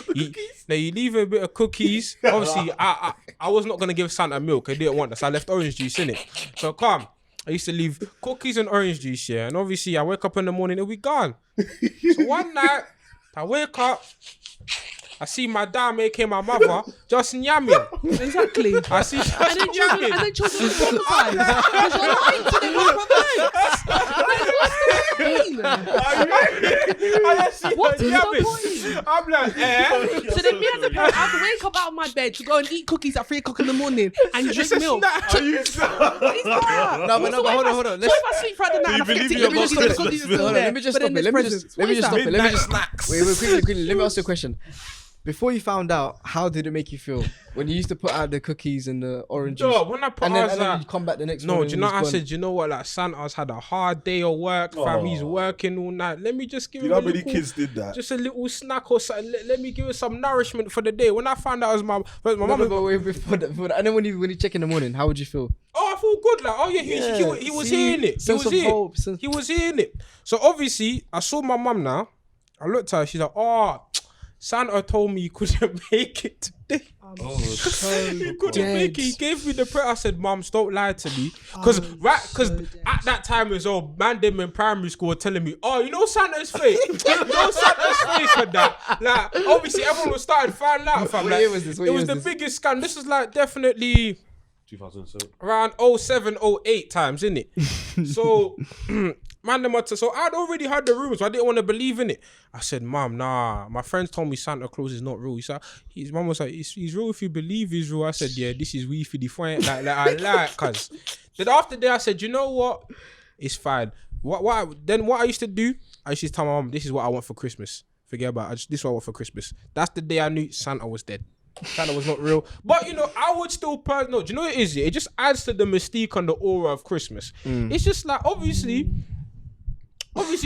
leave a bit of cookies. Obviously, I was not gonna give Santa milk. I didn't want that, so I left orange juice in it. So I used to leave cookies and orange juice, yeah. And obviously, I wake up in the morning, it'll be gone. So one night, I wake up. I see my dad making my mother just yamming. Exactly. I see just And then children yamming. are traumatized. Because you're lying to them. Like, I see What her is yabbing. the point? I'm like, So then me as a parent, I have to wake up out of my bed to go and eat cookies at 3 o'clock in the morning and drink It's a milk. snack. Are you What is that? No, but So what hold on. So if I sleep throughout the night and I forget to believe eat me the about cookies, the Christmas? cookies are still Hold on, there. let me just But stop then it. there's Let me presents. just What is stop that? it. Let me Midnight just snacks. wait, quickly. Let me ask you a question. Before you found out, how did it make you feel when you used to put out the cookies and the oranges? No, when I put and then, ours and then out- you come back the next No, morning. do you know and what I it's said? gone. Do you know what? Like Santa's had a hard day of work, fam. He's working all night. Let me just give You him know a how many little, kids did that? just a little snack or something. Let me give him some nourishment for the day. When I found out it was my No, mum, but wait, before that, and then when you check in the morning, how would you feel? oh, I feel good. Like, oh yeah, he was see, hearing it. He sense was of hearing. hope, sense- He was hearing it. So obviously, I saw my mum now. I looked at her. She's like, oh, Santa told me he couldn't make it today. He couldn't make it. He gave me the prayer. I said, Mum, don't lie to me. Because at that time as well, man, them in primary school were telling me, oh, you know Santa's fake. You know Santa's fake and that. Like, obviously, everyone was starting to find out. Fam. What Like, year was this? What it year was was the this? biggest scam. This is like definitely 2007. around 07, 08 times, innit? So, man, so I'd already heard the rumors, but I didn't want to believe in it. I said, Mom, nah, my friends told me Santa Claus is not real. His mum was like, he's real if you believe he's real. I said, yeah, this is we for the fine. Like I like, cuz. Then after that, I said, you know what? It's fine. What I used to do, I used to tell my mum, this is what I want for Christmas. Forget about it. This is what I want for Christmas. That's the day I knew Santa was dead. Santa was not real. But, you know, I would still no, do you know what it is? It just adds to the mystique and the aura of Christmas. It's just like, obviously,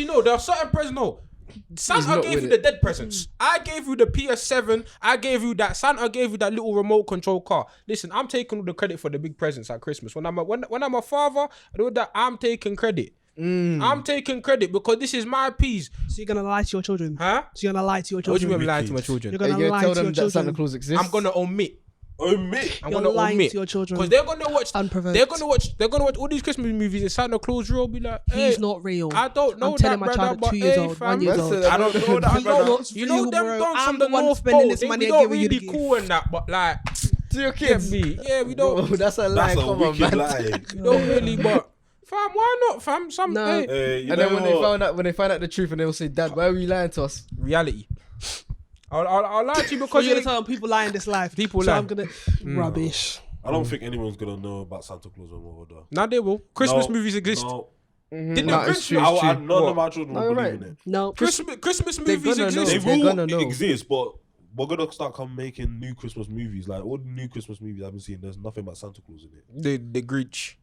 no, there are certain presents, no. Santa not gave with you it. the dead presents. I gave you the PS7. I gave you that. Santa gave you that little remote control car. Listen, I'm taking all the credit for the big presents at Christmas. When I'm a father, I do that. I'm taking credit. I'm taking credit because this is my piece. So you're gonna lie to your children? Huh? So you're gonna lie to your What do you children? mean I'm lying to my children? You're Are you gonna gonna lie tell to your them that Santa children? Claus exists? I'm gonna omit. Omit. I'm You're gonna lying omit to your children. because they're gonna watch. Unprovoked. They're gonna watch all these Christmas movies. And Santa Claus real. Be like, hey, He's not real. I don't know I'm telling that, my brother, child at but 2 years hey, old, fam, 1 year That's old. it. I don't know that, He's brother. not You know real, them bro. donks I'm from the the one North spending Pole. this They money we and don't giving you the really gift. cool and that, but like, To your get kids. me. Yeah, we Bro, don't. that's a lie. That's a Come on, wicked man. lie. We don't really, but fam, why not, fam? Some No. hey, You And know then what? when they find out the truth, and they will say, "Dad, why were you lying to us?" reality. I'll lie to you Because because you're gonna tell them people lie in this life. People so lie. I'm gonna rubbish. I don't think anyone's gonna know about Santa Claus when we're older. now they will. Christmas No, movies exist. No, Did Nah, the it's true. Grinch- It's true. none of my children No, will you're believe right. in it. No. Christmas They're movies gonna know. exist. They They're gonna will know. exist, but we're gonna start making new Christmas movies. Like all the new Christmas movies I've been seeing, there's nothing about Santa Claus in it. The Grinch.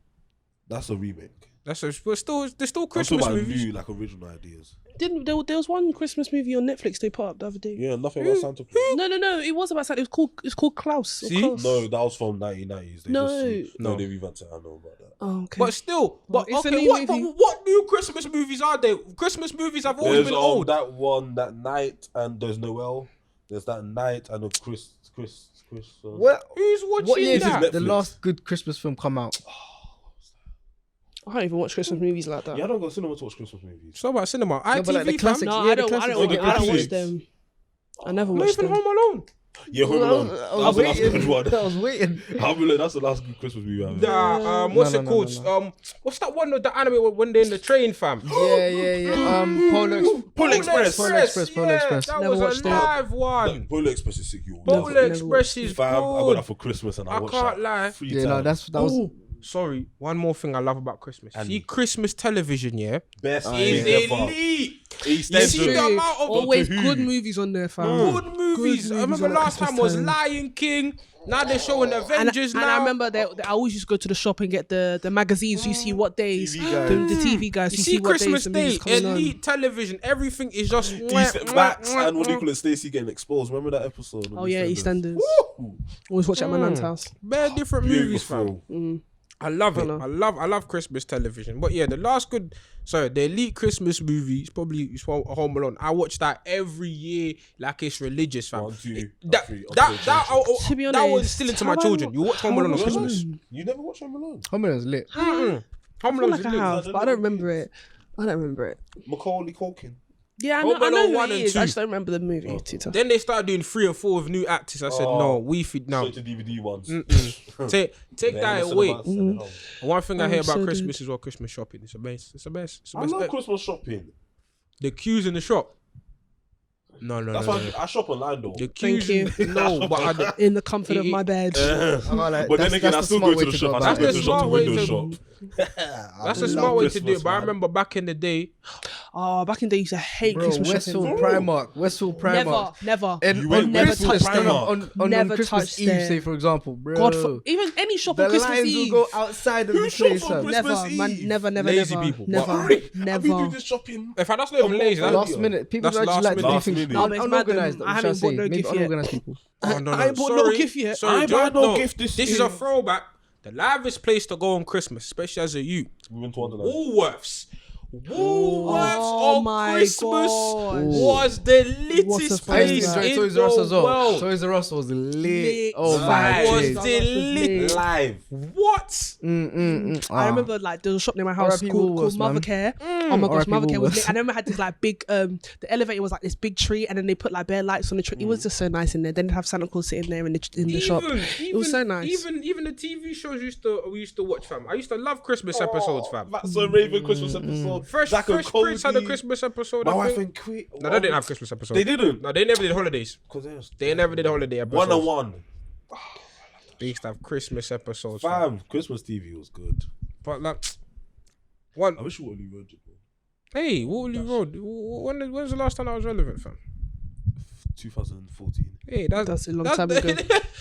That's a remake. But still, there's still I'm talking Christmas about movies. new, like original ideas. There was one Christmas movie on Netflix they put up the other day. Yeah, nothing about Santa Claus. No. It was about something. It's called Klaus. or See? Klaus. No, that was from 1990s. They No. no, they revamped it. I know about that. Oh, okay. But still, Well, but it's a okay, new what movie. new Christmas movies are there? Christmas movies have always There's been old. that one, that night, and there's Noel. There's that night and of Chris. What? Who's watching What year that? did the Netflix. last good Christmas film come out? I don't even watch Christmas movies like that. Yeah, I don't go to cinema to watch Christmas movies. It's not about cinema. No, but like the ITV, fam. classics. No, Yeah, I the don't. I classics. Oh, don't. the I don't watch classics. them. I never Not watched even them. Home Alone. Yeah, Home Alone. That was the last good one. I was waiting. Home Alone, that's the last good Christmas movie I've ever. What's No, it no, called? no, What's that one with the anime when they're in the train, fam? Yeah. Polar Express. Polar Express. Polar Yeah, Express. that Never was watched a it. live one. Like, Polar Express is sick, you. Polar never Express is Fam, I got good. that for Christmas and I I watched can't that lie. 3 Yeah, no, times. that was. Ooh, sorry, one more thing I love about Christmas. And- See, Christmas television, yeah, Best is thing ever. elite. You EastEnders. see the amount of Always Doctor Who. good movies on there, fam. good movies. I remember on at last time Christmas was time. Lion King. Now they're showing And, Avengers and now. I remember that I always used to go to the shop and get the magazines. So you see what days TV guys. the TV guys. You You see see what Christmas days the movies Day, coming on. elite television. Everything is just Max and what do you call it? Stacey getting exposed. Remember that episode? Oh yeah, EastEnders. Woo! Always watch it at my nan's house. bare different movies, fam. Beautiful. I love it. know. I love Christmas television. But yeah, the elite Christmas movie is probably Home Alone. I watch that every year like it's religious, fam. 1, 2, That 3, To be that was honest, still into my how children. I- You watch Home Alone on Home Alone? Christmas. You never watched Home Alone? Home Alone's lit. Home I feel Alone like is I lit. have, but I don't remember it. I don't remember it. Macaulay Culkin. Yeah, I Home know Alone who 1 it and is. 2. I just don't remember the movie. too tough. Then they started doing 3 or 4 of new actors. I said, no, we feed now. Straight to DVD ones. Take Then that listen away. about send it home. One thing I hear about so Christmas is Christmas shopping. It's the best. It's the best. I love Christmas shopping. The queues in the shop. No. That's why I shop online though. The Thank queues, you. no, but In the comfort of my bed. I'm like, But then again, I the still smart go to way the shop. go I about still go That's to the the shop to smart way window to- shop. that's a love smart way to do Christmas, it. But I man. remember back in the day, Oh, back in the day, I used to hate Bro, Christmas Westfield shopping. Westfield Primark. Never. And You on went never Christmas, touched and them. on Never Christmas touched Eve, them. say for example, bro. God, even any shop the on Christmas lines Eve. will go outside of Who the shop place. on fam. Christmas Never, man, Eve? never, Lazy never, people. never, I've been never. doing this shopping. if that's not even lazy, that's Last minute, people That's actually last like to do minute. things Last minute. No, but it's mad unorganized. them. I haven't bought no Maybe gift yet. unorganized people. Oh, no, I ain't bought no Sorry. gift yet. Sorry, I ain't bought no gift this This is year. a throwback. The livest place to go on Christmas, especially as a youth, We went to Wonderland. Woolworths. Woolworths Oh on my Christmas gosh. was the What a littest I used place to enjoy in Toys R Us as the well. world. Toys R Us was lit. Lit. Oh Live. my was days. the lit. Live. What? I remember like there was a shop near my house R.I.P. called Woolworths, Mother man. Care. Oh my gosh, R.I.P. Mother Care was Woolworths. lit. And I remember it had this like big the elevator was like this big tree and then they put like bare lights on the tree. It was just so nice in there. Then they'd have Santa Claus sitting there in the shop. It was so nice. Even the TV shows we used to watch, fam. I used to love Christmas episodes, fam. That's a Raven Christmas episode. Fresh Zack and Prince had a Cody. Christmas episode. My I wife think. and Queen. No, they didn't have Christmas episodes. They didn't. No, they never did holidays. Because They never did holiday episodes. 101. They used to have Christmas episodes. Fam. Fam, Christmas TV was good. But like, one. I wish you would have heard it, bro. Hey, Waterloo Road. When was the last time I was relevant, fam? 2014. Hey, That's a long time ago.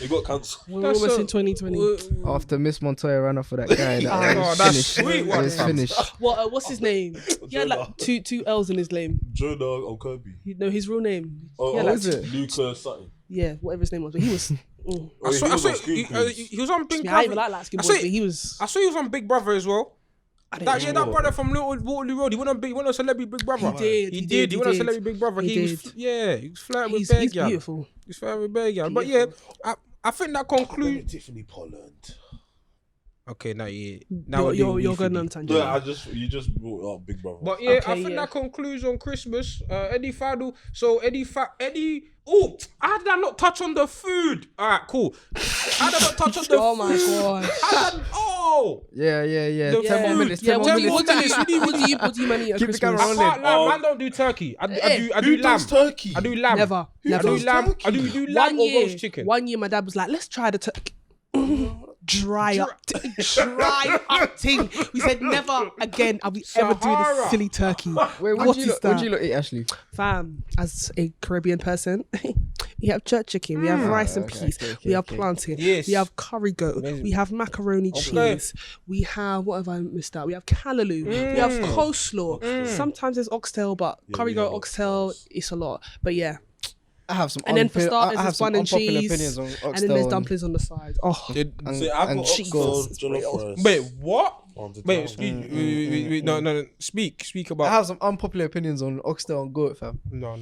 It got cancelled. We're almost in 2020. After Miss Montoya ran off for that guy, that Oh, was that's finished. sweet It one, was fam. finished. What's his name? He had like two L's in his name. Jonah on Kirby. No, his real name. Oh, Yeah, oh, like- is it? Luca something. Yeah, whatever his name was. But he was. I saw, he was on he, Screen Queens. he was on Big Yeah, I even Brother. like skin I boys, saw- but he was. I saw he was on Big Brother as well. I That didn't that know. brother from Little Waterloo Road. He went on Celebrity Big Brother. He did. He went on Celebrity Big Brother. He He was did. he was flirting with He's Bear Gal. beautiful. He's flirting with Bear Gal. But yeah, I think that concludes. Tiffany Pollard. Okay, now we're You're doing going beefy. on tangent. Yeah, you just brought up Big Brother. But yeah, Okay, I think yeah. that concludes on Christmas. Eddie Fadul. So Eddie. Oh, how did I not touch on the food? All right, cool. How did I not touch on the Oh my food? gosh. How did, oh. Yeah. The 10 more food. minutes. Yeah, 10 more what do you minutes. what do you man eat at Keep the Christmas? camera I on. can't lie, Oh. man don't do turkey. I Who do lamb. does turkey? I do lamb. Never. I Never. do does lamb. turkey? I do lamb One or year, roast chicken. one year, my dad was like, "Let's try the turkey." Dry up ting. We said never again are we ever doing Sahara. this silly turkey. Wait, What what do is you look? that? What do you look eat, Ashley? Fam, as a Caribbean person, we have jerk chicken, we have rice and okay, peas, okay, we have okay. plantain, Yes. we have curry goat, we have macaroni cheese, we have what have I missed out? We have callaloo, we have coleslaw. Sometimes there's oxtail, but curry we goat, have oxtail, oxtails. it's a lot. But yeah, I have some. and then for starters, I have it's some bun and unpopular cheese, opinions on and then oxtail there's dumplings on the side. Oh, and- See, I and got cheese. oxtail, jollof rice. Wait, what? On the Wait, down. excuse no. Speak I about. have some unpopular opinions on oxtail and goat, fam. No.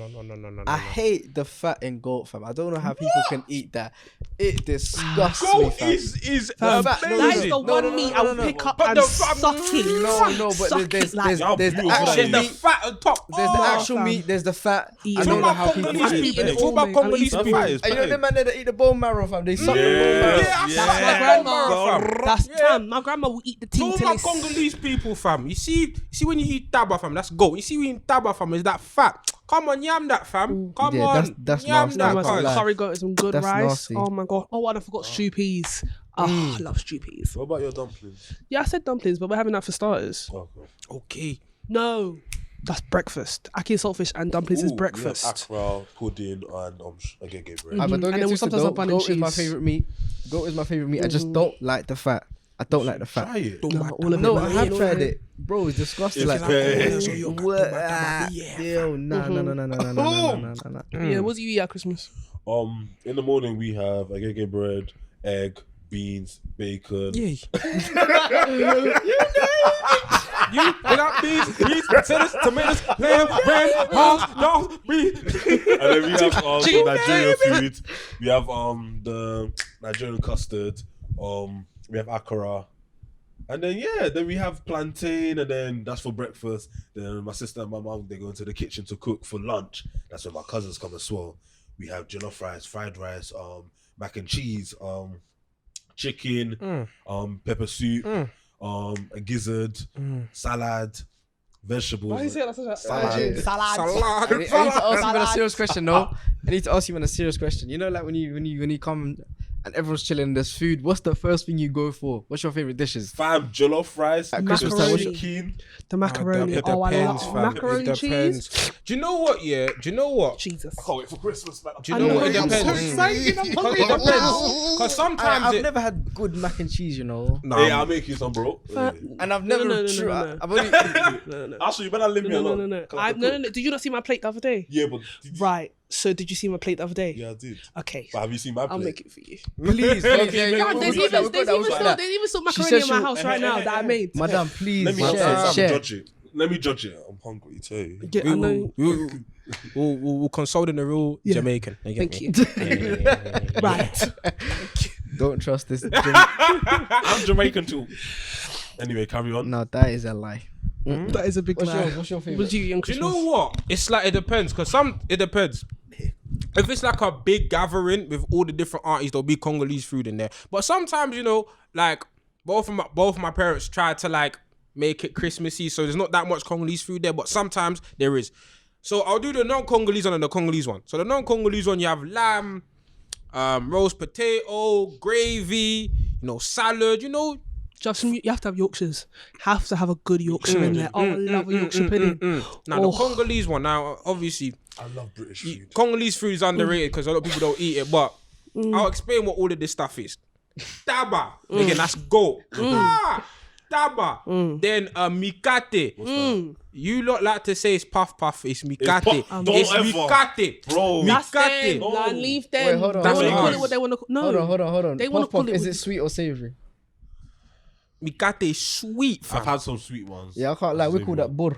I hate the fat in goat, fam. I don't know how people can eat that. It disgusts me, Goat fam. is Fam, amazing. no, that is the no, one no, meat no, I no, will no. pick up But and the suck it. No, but Suck there's it like How the beautiful actual that There's the is. fat on top. There's the Oh, actual fam. meat. There's the fat. Eat I it. don't know Talk how about people Congolese eat people. it. Talk about Congolese That people. fat is And you know bad. the man that eat the bone marrow, fam. They suck the bone marrow. Yeah, That's my grandma. That's fam. My grandma will eat the thing Talk till about it's Congolese people, fam. You see when you eat taba, fam, that's goat. You see when you eat taba, fam, is that fat. Come on, yam that, fam. Come Yeah, on, that's yam nasty. that. I can't cuz. lie. curry goat and some good That's rice. nasty. Oh my god. Oh, and I forgot stew peas. Oh, I love stew peas. What about your dumplings? Yeah, I said dumplings, but we're having that for starters. Okay. Okay. No, that's breakfast. Aki saltfish and dumplings is Ooh, breakfast. We have akra, pudding, and again, bread. But And don't then get we twisted sometimes though. have bun and Goat is my cheese. favorite meat. Goat is my favorite meat. I just don't like the fat. I don't like the fat. Try it. No, all of No, it. I have tried it, bro. It's disgusting. It's Like, like- what? Ew, no. Yeah, what do you eat at Christmas? In the morning we have agege bread, egg, beans, bacon. Yeah. You got beans, potatoes, tomatoes, lamb, ram, hogs, dogs, beef. And then we have some Nigerian food. We have the Nigerian custard. We have akara. And then we have plantain, and then that's for breakfast. Then my sister and my mom, they go into the kitchen to cook for lunch. That's when my cousins come as well. We have jollof rice, fried rice, mac and cheese, chicken, pepper soup, a gizzard, salad, vegetables. Why you say that's such a Salad. salad? I need to ask you a serious question, no? I need to ask you a serious question. You know, like when you come and everyone's chilling, there's food. What's the first thing you go for? What's your favorite dishes? Fam, jollof rice, At Christmas Christmas time, time, chicken. The macaroni. It Oh, I depends, love fam. macaroni It cheese. depends. Do you know what? Yeah. Do you know what? Jesus. I can't wait for Christmas, man. Do you know what? It I'm so depends. excited. I'm Because hungry. it depends. Because sometimes I've it. never had good mac and cheese, you know. Nah, Hey, I'll make you some, bro. And I've never. no. I've only. No. Actually, you better leave me No. alone. No. Can I No. cook? Did you not see my plate the other day? Yeah, but did you? Right. So did you see my plate the other day? Yeah, I did. Okay. But have you seen my plate? I'll make it for you. Please, Okay, yeah, man, There's we've got that, even we've got that. there's even still She macaroni said in my she'll- house right now that I made. Madam, please, Let me let me share. judge it. Let me judge it. I'm hungry, too. Yeah, I know. We'll consult in the real Yeah. Jamaican. Thank you. Yeah. Right. Don't trust this. I'm Jamaican too. Anyway, carry on. No, that is a lie. That is a big lie. What's your favorite? Was you young Do you Christmas? know what? It's like it depends. It depends. If it's like a big gathering with all the different aunties, there'll be Congolese food in there. But sometimes, you know, like both of my parents try to like make it Christmassy, so there's not that much Congolese food there. But sometimes there is. So I'll do the non-Congolese one and the Congolese one. So the non-Congolese one, you have lamb, roast potato, gravy, you know, salad, you know. You have to have Yorkshires. Have to have a good Yorkshire in there. Oh, I love a Yorkshire pudding. Now Oh. the Congolese one, now obviously I love British food. Congolese food is underrated because a lot of people don't eat it. But I'll explain what all of this stuff is. Daba, again, that's goat. Daba. Then mikate. You lot like to say it's puff puff. It's mikate. Don't It's ever. mikate, Bro. That's Mikate. them. Nah, leave them. Wait, hold on, They hold want to on. call it what they want to call. No. Hold on. They wanna Puff puff. call it Is what- it sweet or savory? Mikate is sweet, fam. I've had some sweet ones. Yeah, I can't lie. We call that bur.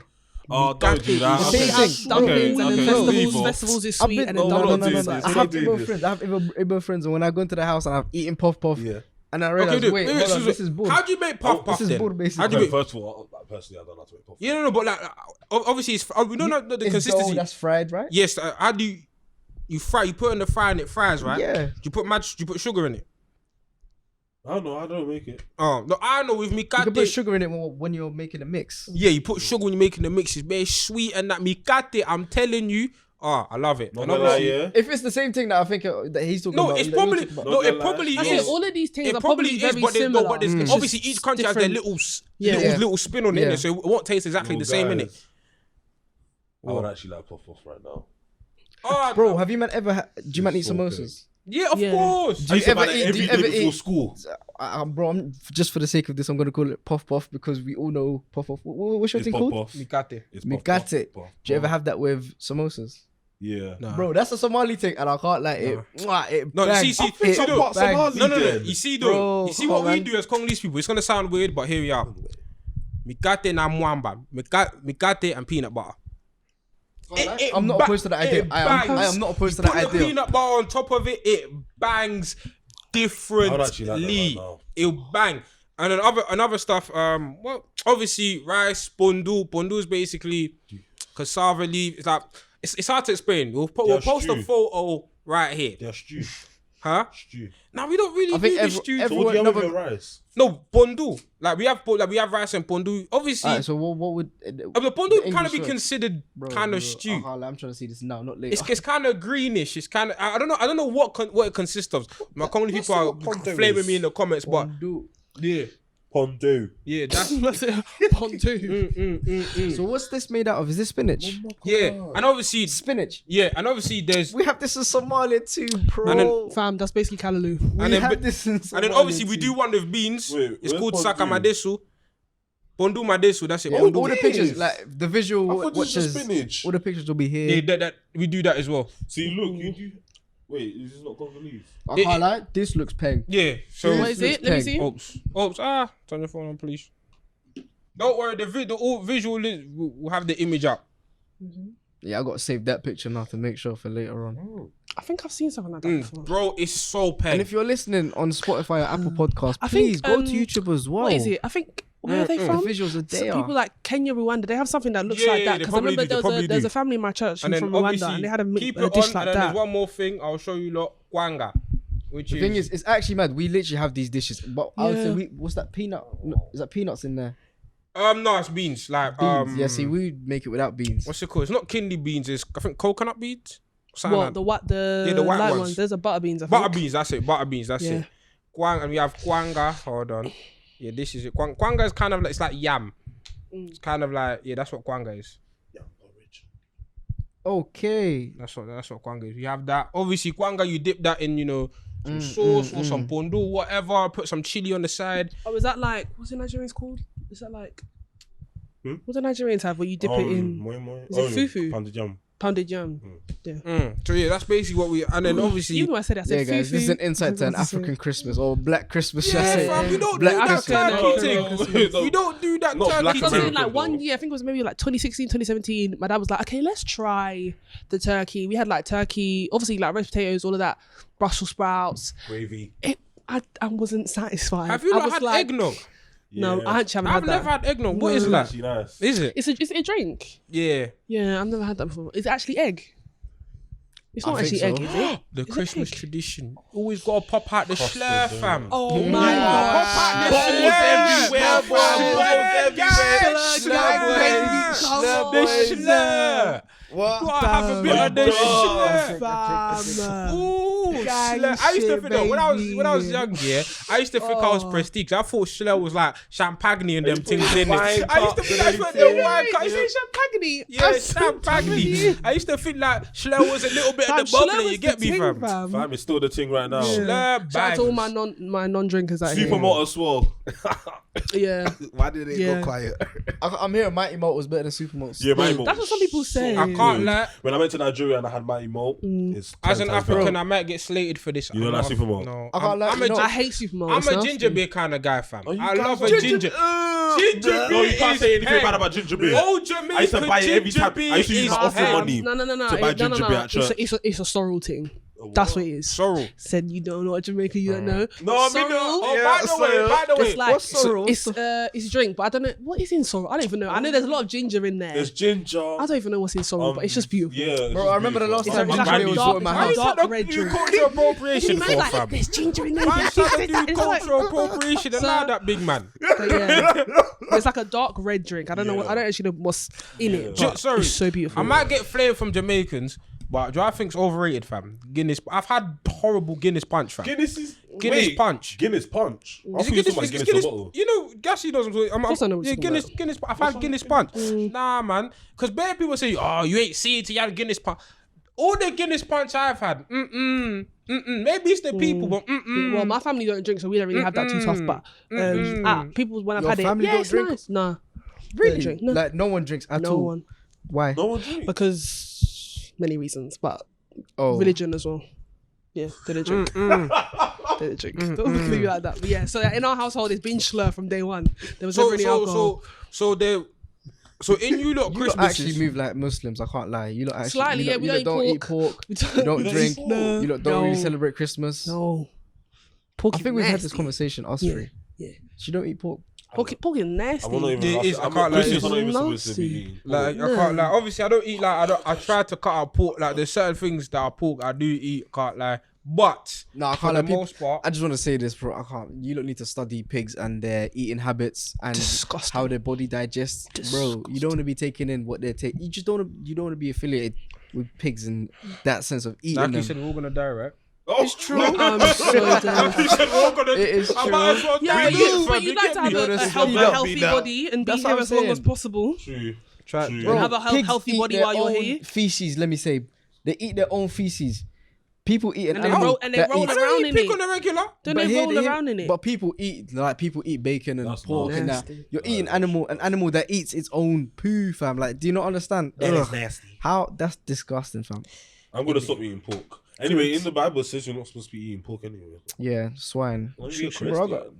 Oh, don't do that. Mikate. They Same have thing. dumplings and then festivals. leave off. Festivals is I've sweet been and then no, dumplings. no, is no, like- I no. have do Igbo this. friends. I have Igbo friends, and when I go into the house and I'm eating puff puff, Yeah. and I realize, dude, wait, wait, hold so- on, this is bur. How do you make puff puff This is then? bur, basically. How do you make? First of all, personally, I don't know how to make puff. Yeah, no, but like obviously it's we don't know the It's consistency. dough that's fried, right? Yes, how do you fry? You put it in the fry and it fries, right? Yeah. You put sugar in it. I don't know. I don't make it. Oh no, I know with You can put mikate. sugar in it when you're making a mix. Yeah, you put sugar when you're making the mix. It's very sweet and that mikate. I'm telling you, I love it. Not And gonna lie, obviously- yeah. If it's the same thing that I think that he's talking No, about, it's that you're probably talking about. no, Not it gonna probably lie. I said is. all of these things It are probably probably is, very but similar. there's obviously each country has their different- little Yeah. little spin on it, Yeah. innit? So it won't taste exactly Yo, the same, innit? guys, I would actually like puff puff right now. Oh, Bro, have you man ever? Do you man eat so samosas? yeah, of Yeah. course. Do you ever eat? Do every you day ever before eat? school? Bro, just for the sake of this, I'm gonna call it puff puff because we all know puff puff. What's your It's thing puff called? puff. Mikate. It's puff Mikate. puff, puff, Do you ever puff. have that with samosas? Yeah. Nah. Bro, that's a Somali thing, and I can't like it. It No, bangs. see, It see, no, bangs. Somali. You see, Bro, though, you see come what on, we man. do as Congolese people. It's gonna sound weird, but here we are. Mikate na mwamba, mikate and peanut butter. I'm not opposed to that idea. I bangs. am not opposed to that Put the idea. peanut butter on top of it. It bangs I would actually like that right differently. now. It'll bang. And then another stuff. Well, obviously rice, pondu. Pondu is basically cassava leaf. It's like it's hard to explain. We'll Yeah, post a stew. photo right here. Yeah, stew. Huh? Stew. Now we don't really I think do this stew. So what do you have with Everyone- your rice? No, pondu. Like we have rice and pondu. Obviously, Alright, so what would the the pondu kind of English be word? considered Bro, kind of bro, stew. I'm trying to see this now, not later. It's kind of greenish. It's kind of I don't know what it consists of. My Congolese people are what pondu flaming is? me in the comments, but Pondu. yeah, Pondu. yeah, that's That's it. Pondu. So what's this made out of? Is this spinach? yeah, and obviously Spinach. there's We have this in Somalia too, bro. And then- Fam, that's basically Callaloo. we and then have but- this in Somalia and then obviously we too. do one with beans. Wait, It's where's called pondu? saka madesu. Pondu madesu. That's it. all Pondu. the pictures, like the visual I thought this was watches, spinach. all the pictures will be here. Yeah, that we do that as well. See, look, you do. Wait, is this not Congolese? I can't lie, this looks peng. Yeah. So What is it? Let me see. Oops. Turn your phone on, please. Don't worry. The all visual will have the image up. Yeah, I gotta save that picture now to make sure for later on. I think I've seen something like that before. Bro, it's so And pen. if you're listening on Spotify or Apple Podcasts, I think, please go to YouTube as well. What is it? I think where are they The from? visuals are So there. people like Kenya, Rwanda, they have something that looks Yeah, like that. they Because I probably remember do, they probably there's do. a family in my church And who's then from Rwanda, obviously and they had keep a it dish on, like and then that. there's one more thing I'll show you lot. Kwanga, which The thing is, it's actually mad. We literally have these dishes, but I would say, Yeah. what's that peanut? No, is that peanuts in there? No, it's beans. Like Beans. Yeah, see, we make it without beans. what's it called? It's not kidney beans. It's I think coconut beans. Something like The Yeah, the white light ones. There's a butter beans. I think. butter beans. That's it. Butter beans. That's Yeah. it. And we have kwanga. Hold on. Yeah, this is it. Kwanga is kind of like it's like yam. It's kind of like that's what kwanga is. Okay. That's what kwanga is. You have that. Obviously, kwanga you dip that in some sauce or some pondo, whatever. Put some chili on the side. Oh, is that like what's the Nigerians called? Is that like what's the Nigerians have where you dip it in Moi moi. Is it fufu? Pounded yam. pounded yam? So yeah, that's basically what we. And then obviously, Even when I said Yeah, guys, this is an insight to an African Christmas or Black Christmas. should I say. fam, we don't Black do that Christmas. turkey thing. We don't do that Not black turkey Because thing. in like American, one though. year, I think it was maybe like 2016, 2017, my dad was like, okay, let's try the turkey. We had like turkey, obviously like roast potatoes, all of that, Brussels sprouts. Gravy. I wasn't satisfied. Have you I not was had like, eggnog? No, Yeah. I actually haven't I've had that. never had eggnog. What is It's that? actually nice. Is it? It's a drink. Yeah. Yeah, I've never had that before. Is it actually egg? It's not I think actually egg, so. is it? The Is it Christmas egg? tradition. Always gotta pop out the Custard, schlur, yeah. fam. Oh my Pop out god. the schlur. everywhere, Schlur, bro. guys. Schlur, The boys. schlur. What? Gotta have a bit of the schlur. Fam. Ooh, Gang schlur. I used to shit, think that when I was baby. young, yeah, I used to think I was prestige. I thought schlur was like champagne and them put things the in it. wine I used to cup think and that's what everything. the wine cup. You say champagne? Yeah, champagne. I used to think like schlur was a little bit of the bubbly. You get me, fam? Fam, it's still the thing right now. Schlur Shout out to all bags. my non-drinkers out here. Supermotor swirl. Yeah. Why did it Yeah. go quiet? I'm hearing Mighty Malt was better than Supermalt. Yeah, my That's what some people say. I can't lie. When I went to Nigeria and I had Mighty Malt, it's 10 As an times African, better. I might get slated for this. You don't I'm like not- Supermalt? No, I can't lie, I'm you a know- I ginger. hate Supermalt. I'm It's a nasty. ginger beer kind of guy, fam. you I guys love are a ginger. Ginger beer. No, you can't say anything is bad about ginger beer. Old Jamaican I used to buy it every ginger time. beer I used to use is my office head. money. No. to buy ginger beer at church. It's a sorrel thing. That's what it is. Sorrel. Said you don't know what Jamaica, you don't know. No, me Sorrel. no. Oh, Yeah, by the way, by the way. It's like What's sorrel? it's a drink, but I don't know what is in sorrel. I don't even know. I know there's a lot of ginger in there. There's ginger. I don't even know what's in sorrel, but it's just beautiful. Yeah, it's Bro, just I remember the last beautiful. time It's ginger like beer a was dark- brought in my it's Why house. you dark said red you drink. cultural appropriation Man, for, like, fam? there's ginger in there. Why you trying to do It's like- cultural appropriation? Allow that big man. But yeah, it's like a dark red drink. I don't know. I don't actually know what's in it. But Sorry, it's so beautiful. I might get flamed from Jamaicans, but do I think's overrated, fam? Guinness. I've had horrible Guinness punch, fam. Guinness Guinness punch. Guinness punch. I Is thought it you were talking Guinness? about Is Guinness Guinness? the bottle. You know, Gassy knows. course I know what you're talking Guinness. I've had Guinness punch. Nah, man. Because bare people say, "Oh, you ain't seen it till you had Guinness punch." All the Guinness punch I've had, maybe it's the people, but Well, my family don't drink, so we don't really have that too tough. But people, when I've Your had it, family yeah, don't it's drink? nice. Nah, Really? Don't drink. No, Like no one drinks at no all. one. Why? No one drinks. Because many reasons, but Oh, religion as well. Yeah, they don't drink. They don't drink. Don't look at me like that. But yeah, so in our household, it's been slur from day one. There was never any alcohol. So in you lot you lot Christmas actually move like Muslims. I can't lie. You lot actually Slightly, you yeah, lot- we you don't lot eat eat pork. We You don't drink. No, You lot don't really no. celebrate Christmas. No. Pork I is think we've had this nasty. conversation. Us Yeah, three. yeah. She don't eat pork. Pork is nasty. I'm not even. It is, I I'm can't not lie, Christmas, it's I'm not even supposed to nasty. be eating. like I can't like obviously I don't eat like I try to cut out pork, like there's certain things that are pork I do eat, can't lie, but No, I for can't the lie. People, most part I just want to say this, bro. I can't. You don't need to study pigs and their eating habits and Disgusting. how their body digests, bro. You don't want to be taking in what they're taking. You just don't. You don't want to be affiliated with pigs in that sense of eating like them. you said we're all gonna die, right? It's true. I'm so dead. You said we're all gonna It is I true. might as well Yeah, die, but fam, you'd like get to have me? a Honestly, healthy, don't healthy be that. body and be That's here what I'm as long as saying. possible. True. Try- True. Bro, have a pigs healthy eat body their while you're own here. feces. Let me say, they eat their own feces. People eat an And they animal roll- and they that roll eats- I around don't eat in pig it. on the regular. Don't But they here- roll here- around in it? But people eat bacon and That's pork and that. nasty. You're eating an animal that eats its own poo, fam. Like, do you not understand? Ugh. nasty. How that's disgusting, fam. I'm gonna stop eating pork. Anyway, in the Bible it says you're not supposed to be eating pork anyway. Yeah, swine. Why do you get Bro,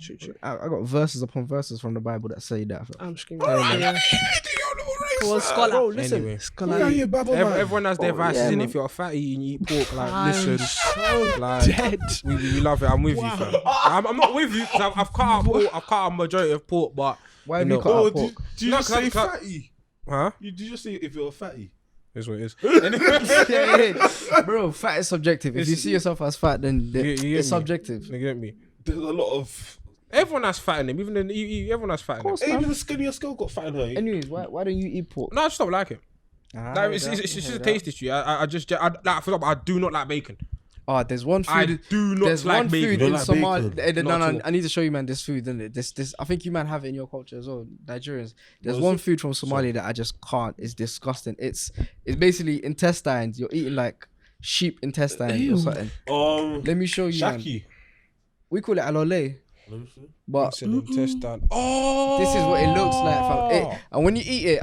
Christian? I got verses upon verses from the Bible that say that. Fam. I'm screaming. Yeah. Go on, scholar. Bro, listen. Anyway, Scholar. everyone has their Oh, vices, yeah, and man. if you're a fatty and you eat pork, like I'm listen, so like dead. we love it. I'm with you, fam. I'm not with you because I've cut out pork. I've cut out a majority of pork, but Why have you you know- cut Oh, out pork? did you No, just say cut- fatty? huh? Did you just say if you're a fatty? That's what it is. Yeah. Bro, fat is subjective. If you see yourself as fat, then You get it's me? subjective. You get me? There's a lot of Everyone has fat in them. Even everyone has fat in them. course. Even the skinniest girl got fat in her. Anyways, why don't you eat pork? No, I just don't like it. Like, it's just a taste issue. I just like, for example, I do not like bacon. Oh, there's one I food. do not There's like one bacon. food You in don't like Somalia. bacon? Not at all. I need to show you, man. This food, isn't it? This. I think you man have it in your culture as well, Nigerians. There's What is one it? food from Somalia that I just can't. It's disgusting. It's basically intestines. You're eating like sheep intestines or something. Let Let me show you, man. Shaki. We call it alole, Let me see. but It's an intestine. Oh, this is what it looks like, fam. And when you eat it,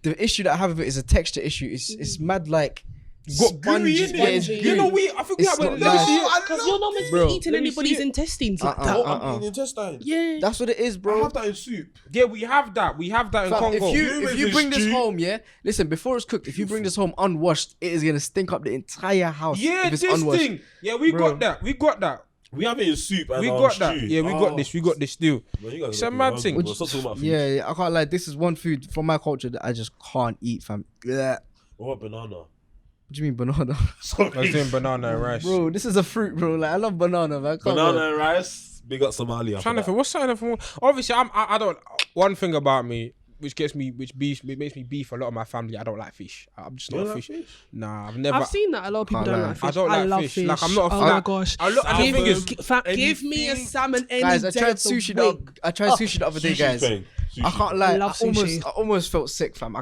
the issue that I have with it is a texture issue. It's mad like Got gooey in Yeah, it's it. gooey. You know, I think we It's have a not nice. Because you're not meant to Bro, be eating let me anybody's see it. intestines like that. I'm eating intestine. Yeah. That's what it is, I bro. have that in soup. Yeah, we have that. We have that in Fam, Congo. if you Humans bring is this stew. home, yeah, listen, before it's cooked, if you bring this home unwashed, it is gonna stink up the entire house. Yeah, if it's this unwashed. thing. Yeah, we Bro. got that. We got that. We have it in soup and We got stew. that. Yeah, we got this. We got this still. Man, you guys It's got a me mad hungry, thing. bro. Stop talking about food. Yeah, I can't lie. This is one food from my culture that I just can't eat, fam. Blech. What about banana? What do you mean banana? I was doing banana and rice. Bro, this is a fruit, bro. Like I love banana, man. Come Banana on. and rice. Big up Somalia. Trying to think, what's something from? Obviously, I don't. One thing about me, which makes me beef a lot of my family. I don't like fish. I'm just You not don't a like fish. fish? Nah, I've never. I've seen that a lot of people Can't don't lie. like fish. I don't like love fish. Like, I'm not a Oh fan. my gosh. And the thing is, Give me a salmon any Guys, I day tried of the sushi. week. I tried sushi the other day, Sushi's guys. bang. I Sushi. can't lie. I love sushi. almost felt sick, fam.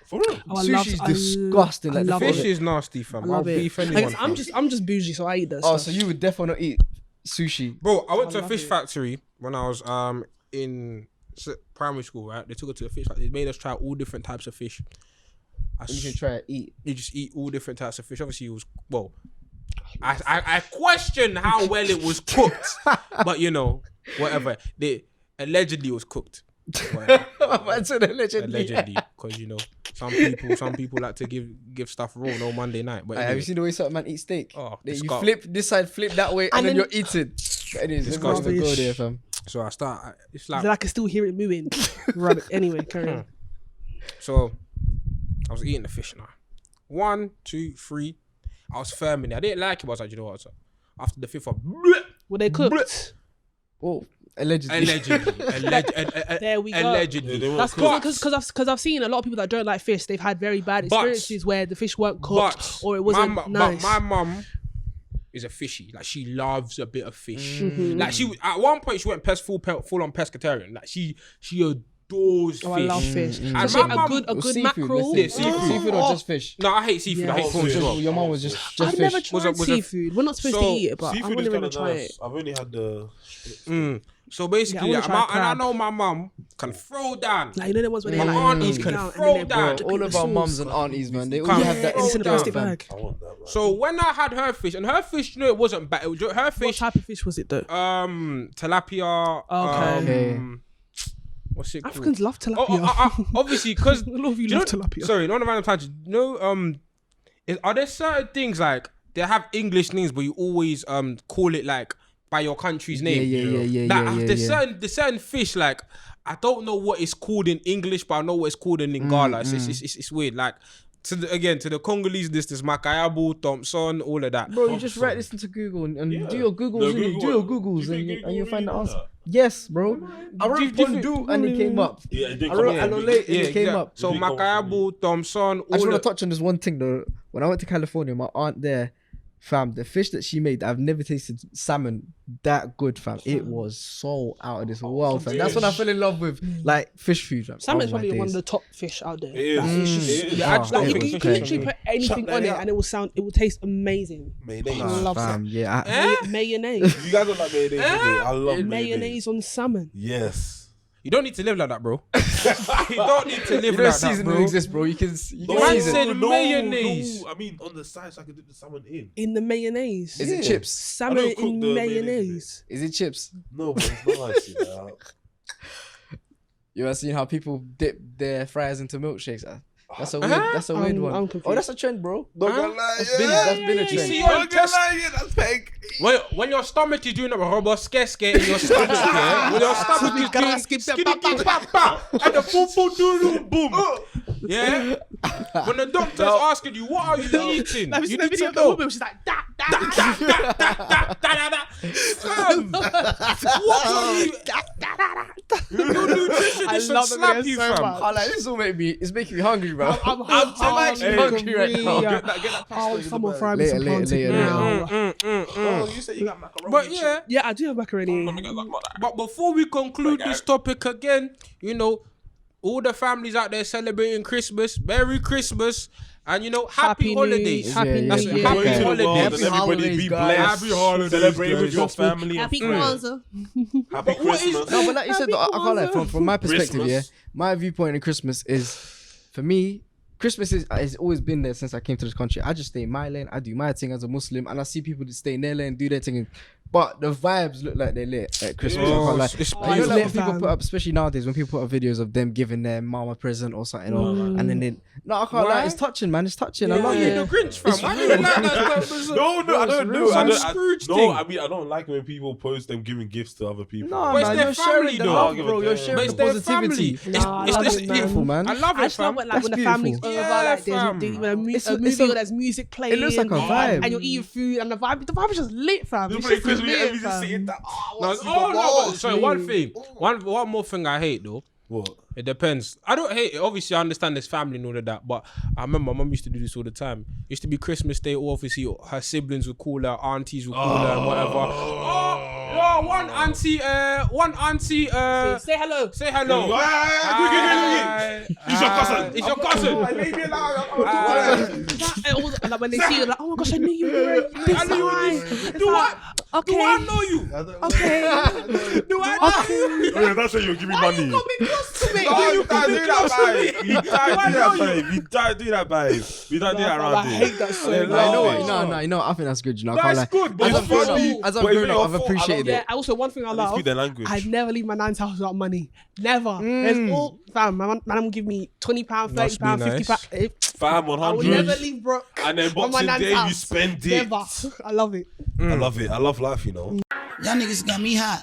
For real? Oh, I love- Sushi's I disgusting. Like the love thought of fish it. is nasty, fam. I love I'll it. beef I anyone. guess I'm just bougie, so I eat that Oh, stuff. so you would definitely not eat sushi. Bro, I went to a love fish it. factory when I was in primary school. Right, they took us to a fish factory. They made us try all different types of fish. You can try to eat. You just eat all different types of fish. Obviously, it was I question how well it was cooked, but you know, whatever. They allegedly was cooked. Whatever. Allegedly, because you know, some people like to give stuff raw no Monday night. But Have anyway, you seen the way certain man eat steak? Oh, You disgust- flip this side, flip that way, and, And then then- you're eating. But anyways, let's not even go Rubbish. there, fam. so I start. It's Then I like can still hear it moving. Rub it. Anyway, carry on. so. I was eating the fish now. 1, 2, 3. I was firm in it. I didn't like it, but I was like, you know what? So after the fifth one, Were they cooked? Oh, allegedly. There we go. allegedly. They That's weren't because I've seen a lot of people that don't like fish. They've had very bad experiences where the fish weren't cooked But or it wasn't nice. But my mum is a fishy. Like she loves a bit of fish. Mm-hmm. Like she at one point she went full on pescatarian. Like she adores fish. I love fish. And Especially my mum- a good Seafood, mackerel. let's say. Yeah, seafood. Seafood or just fish? No, I hate seafood. I hate Yeah. prawns as well. Your mom was just I've fish. never Was tried a- seafood. We're not supposed to So, eat it, but I Seafood want is to kind really of try nice. it. I've only had the. So basically, Yeah, I wanna try and I crab. know my mum can throw down. Like, you know the ones where they My like aunties can down and throw then they down. put All the of our sauce. mums and aunties, man, they all Can't have that throw It's in a down, plastic fam. bag. I want that, man. So when I had her fish, and her fish, you know, it wasn't bad. Her What fish, type of fish was it though? tilapia. Okay. What's it called? Africans love tilapia. Obviously, because A lot of you love tilapia. Sorry, not a random tangent. You know, are there certain things like they have English names, but you always call it like by your country's name? Like, there's certain fish like I don't know what it's called in English, but I know what it's called in Lingala. It's weird. Like to the Congolese, this Makayabu, Thompson, all of that. Bro, you just write this into Google and Yeah. do your Googles, No, innit? Google Do your it. Googles Do you and, think and you'll Google find the really answer. does Yes, bro. I wrote Bondu and it came up. Yeah, it did I come wrote up. Alole and it came exact- up. So It did come up for Makayabu, Thompson, I just all want to of touch on this one thing though. When I went to California, my aunt there, fam, the fish that she made, I've never tasted salmon that good, fam. It was so out of this world, fam. That's when I fell in love with like fish food, fam. Salmon's Oh, my probably one of days. the top fish out there. It is. Like, it's just, It is. Yeah, I just don't like, think you it's can okay. literally put anything that on it out. and it will taste amazing. Mayonnaise. I love Fam, yeah. Mayonnaise. You guys don't like mayonnaise, do you? I love Mayonnaise on salmon. Yes. You don't need to live like that, bro. You don't need to live You know like that, seasoning bro. exists, bro. You can Man season. said mayonnaise. No. I mean, on the side, so I can dip the salmon in. In the mayonnaise. Is it Yeah. chips? Salmon I don't cook in the mayonnaise mayonnaise. Is it chips? No, but it's not nice, you know. You ever seen how people dip their fries into milkshakes? That's a weird. That's a weird I'm one. confused. Oh, that's a trend, bro. Not gonna lie, That's been a You trend. see, Not your gonna lie, yeah, that's fake. when your stomach is doing a roboskeske in your stomach, yeah, when your stomach is doing skitty papa and the boom boom doom boom, yeah. When the doctor's asking you, what are you eating? Like, You the need video to of the know. woman, she's like, that. Fam, what are you? Your nutrition I is should love the slap video you, so fam. much. Oh, like, this all it's making me hungry, bro. I'm actually hungry right now. Get that pasta Oh, in the someone bag. fry me some Later, plantain later. now. Oh, you said you got macaroni. But yeah, Yeah, I do have macaroni. but before we conclude this topic again, you know, all the families out there celebrating Christmas, Merry Christmas, and you know, happy holidays. Happy Yeah, New yeah, Year. yeah. Happy Going to the world holidays. and everybody be guys. blessed. Happy holidays, Celebrate with guys. your family. Happy and friends. Kwanzaa. Happy But what is Christmas. No, but like you said, though, I can't lie. From my perspective, Christmas. yeah, my viewpoint in Christmas is, for me, Christmas has always been there since I came to this country. I just stay in my lane. I do my thing as a Muslim, and I see people that stay in their lane, do their thing. But the vibes look like they're lit at Christmas. I can't lie. it's Like, you know, like when beautiful. people put up, especially nowadays, when people put up videos of them giving their mom a present or something, and then they, no, I can't lie. Why? It's touching, man. It's touching. I love you it. the Grinch, fam. Why do you like that? No, I don't do. Some I Scrooge don't. thing. No, I mean I don't like when people post them giving gifts to other people. No, But it's man, their you're family, sharing the though. love, I'll give bro. it You're to them. sharing But the it's their positivity. family. Nah, It's I love this it, beautiful, man. I love I it, just love fam. it, like when the That's family's beautiful. over, Yeah, like fam. there's a It's movie a- or there's music playing. looks like a vibe. and you're eating food, and the vibe is just lit, fam. You It's play just Christmas, lit, everybody's just fam. sitting there. No, but sorry, one thing. One more thing I hate though. What? It depends. I don't hate it. Obviously, I understand there's family and all of that, but I remember my mum used to do this all the time. Used to be Christmas Day, obviously her siblings would call her, aunties would call her, and whatever. Oh, one auntie. Say hello. Say hello. Hi. He's your cousin. It's your cousin. And like when they see you, like, oh my gosh, I knew you were this I knew you were high. this- It's Do like, I okay, know you? okay. Do I know you? Oh, yeah, that's why you give me money. Come be close to me. Oh, you can't do that, babe. You Do I can't do know that, babe. You can't do that, babe. We don't do that around I here. hate that so Yeah, much. I know no. what? No, I think that's good. You know, I can't That's lie. good, but As it's I've grown funny. up, But it's I've your fault. appreciated Yeah, it. also one thing I Let's love, speak their language. I'd never leave my nan's house without money. Never. There's all fam. My mum will give me £20, £30, Must be £50. nice. Fam, I will 100. never leave broke. And then on my Boxing nan's Day, you house. spend it. Never. I love it. I love it. I love life, you know. Y'all niggas got me hot.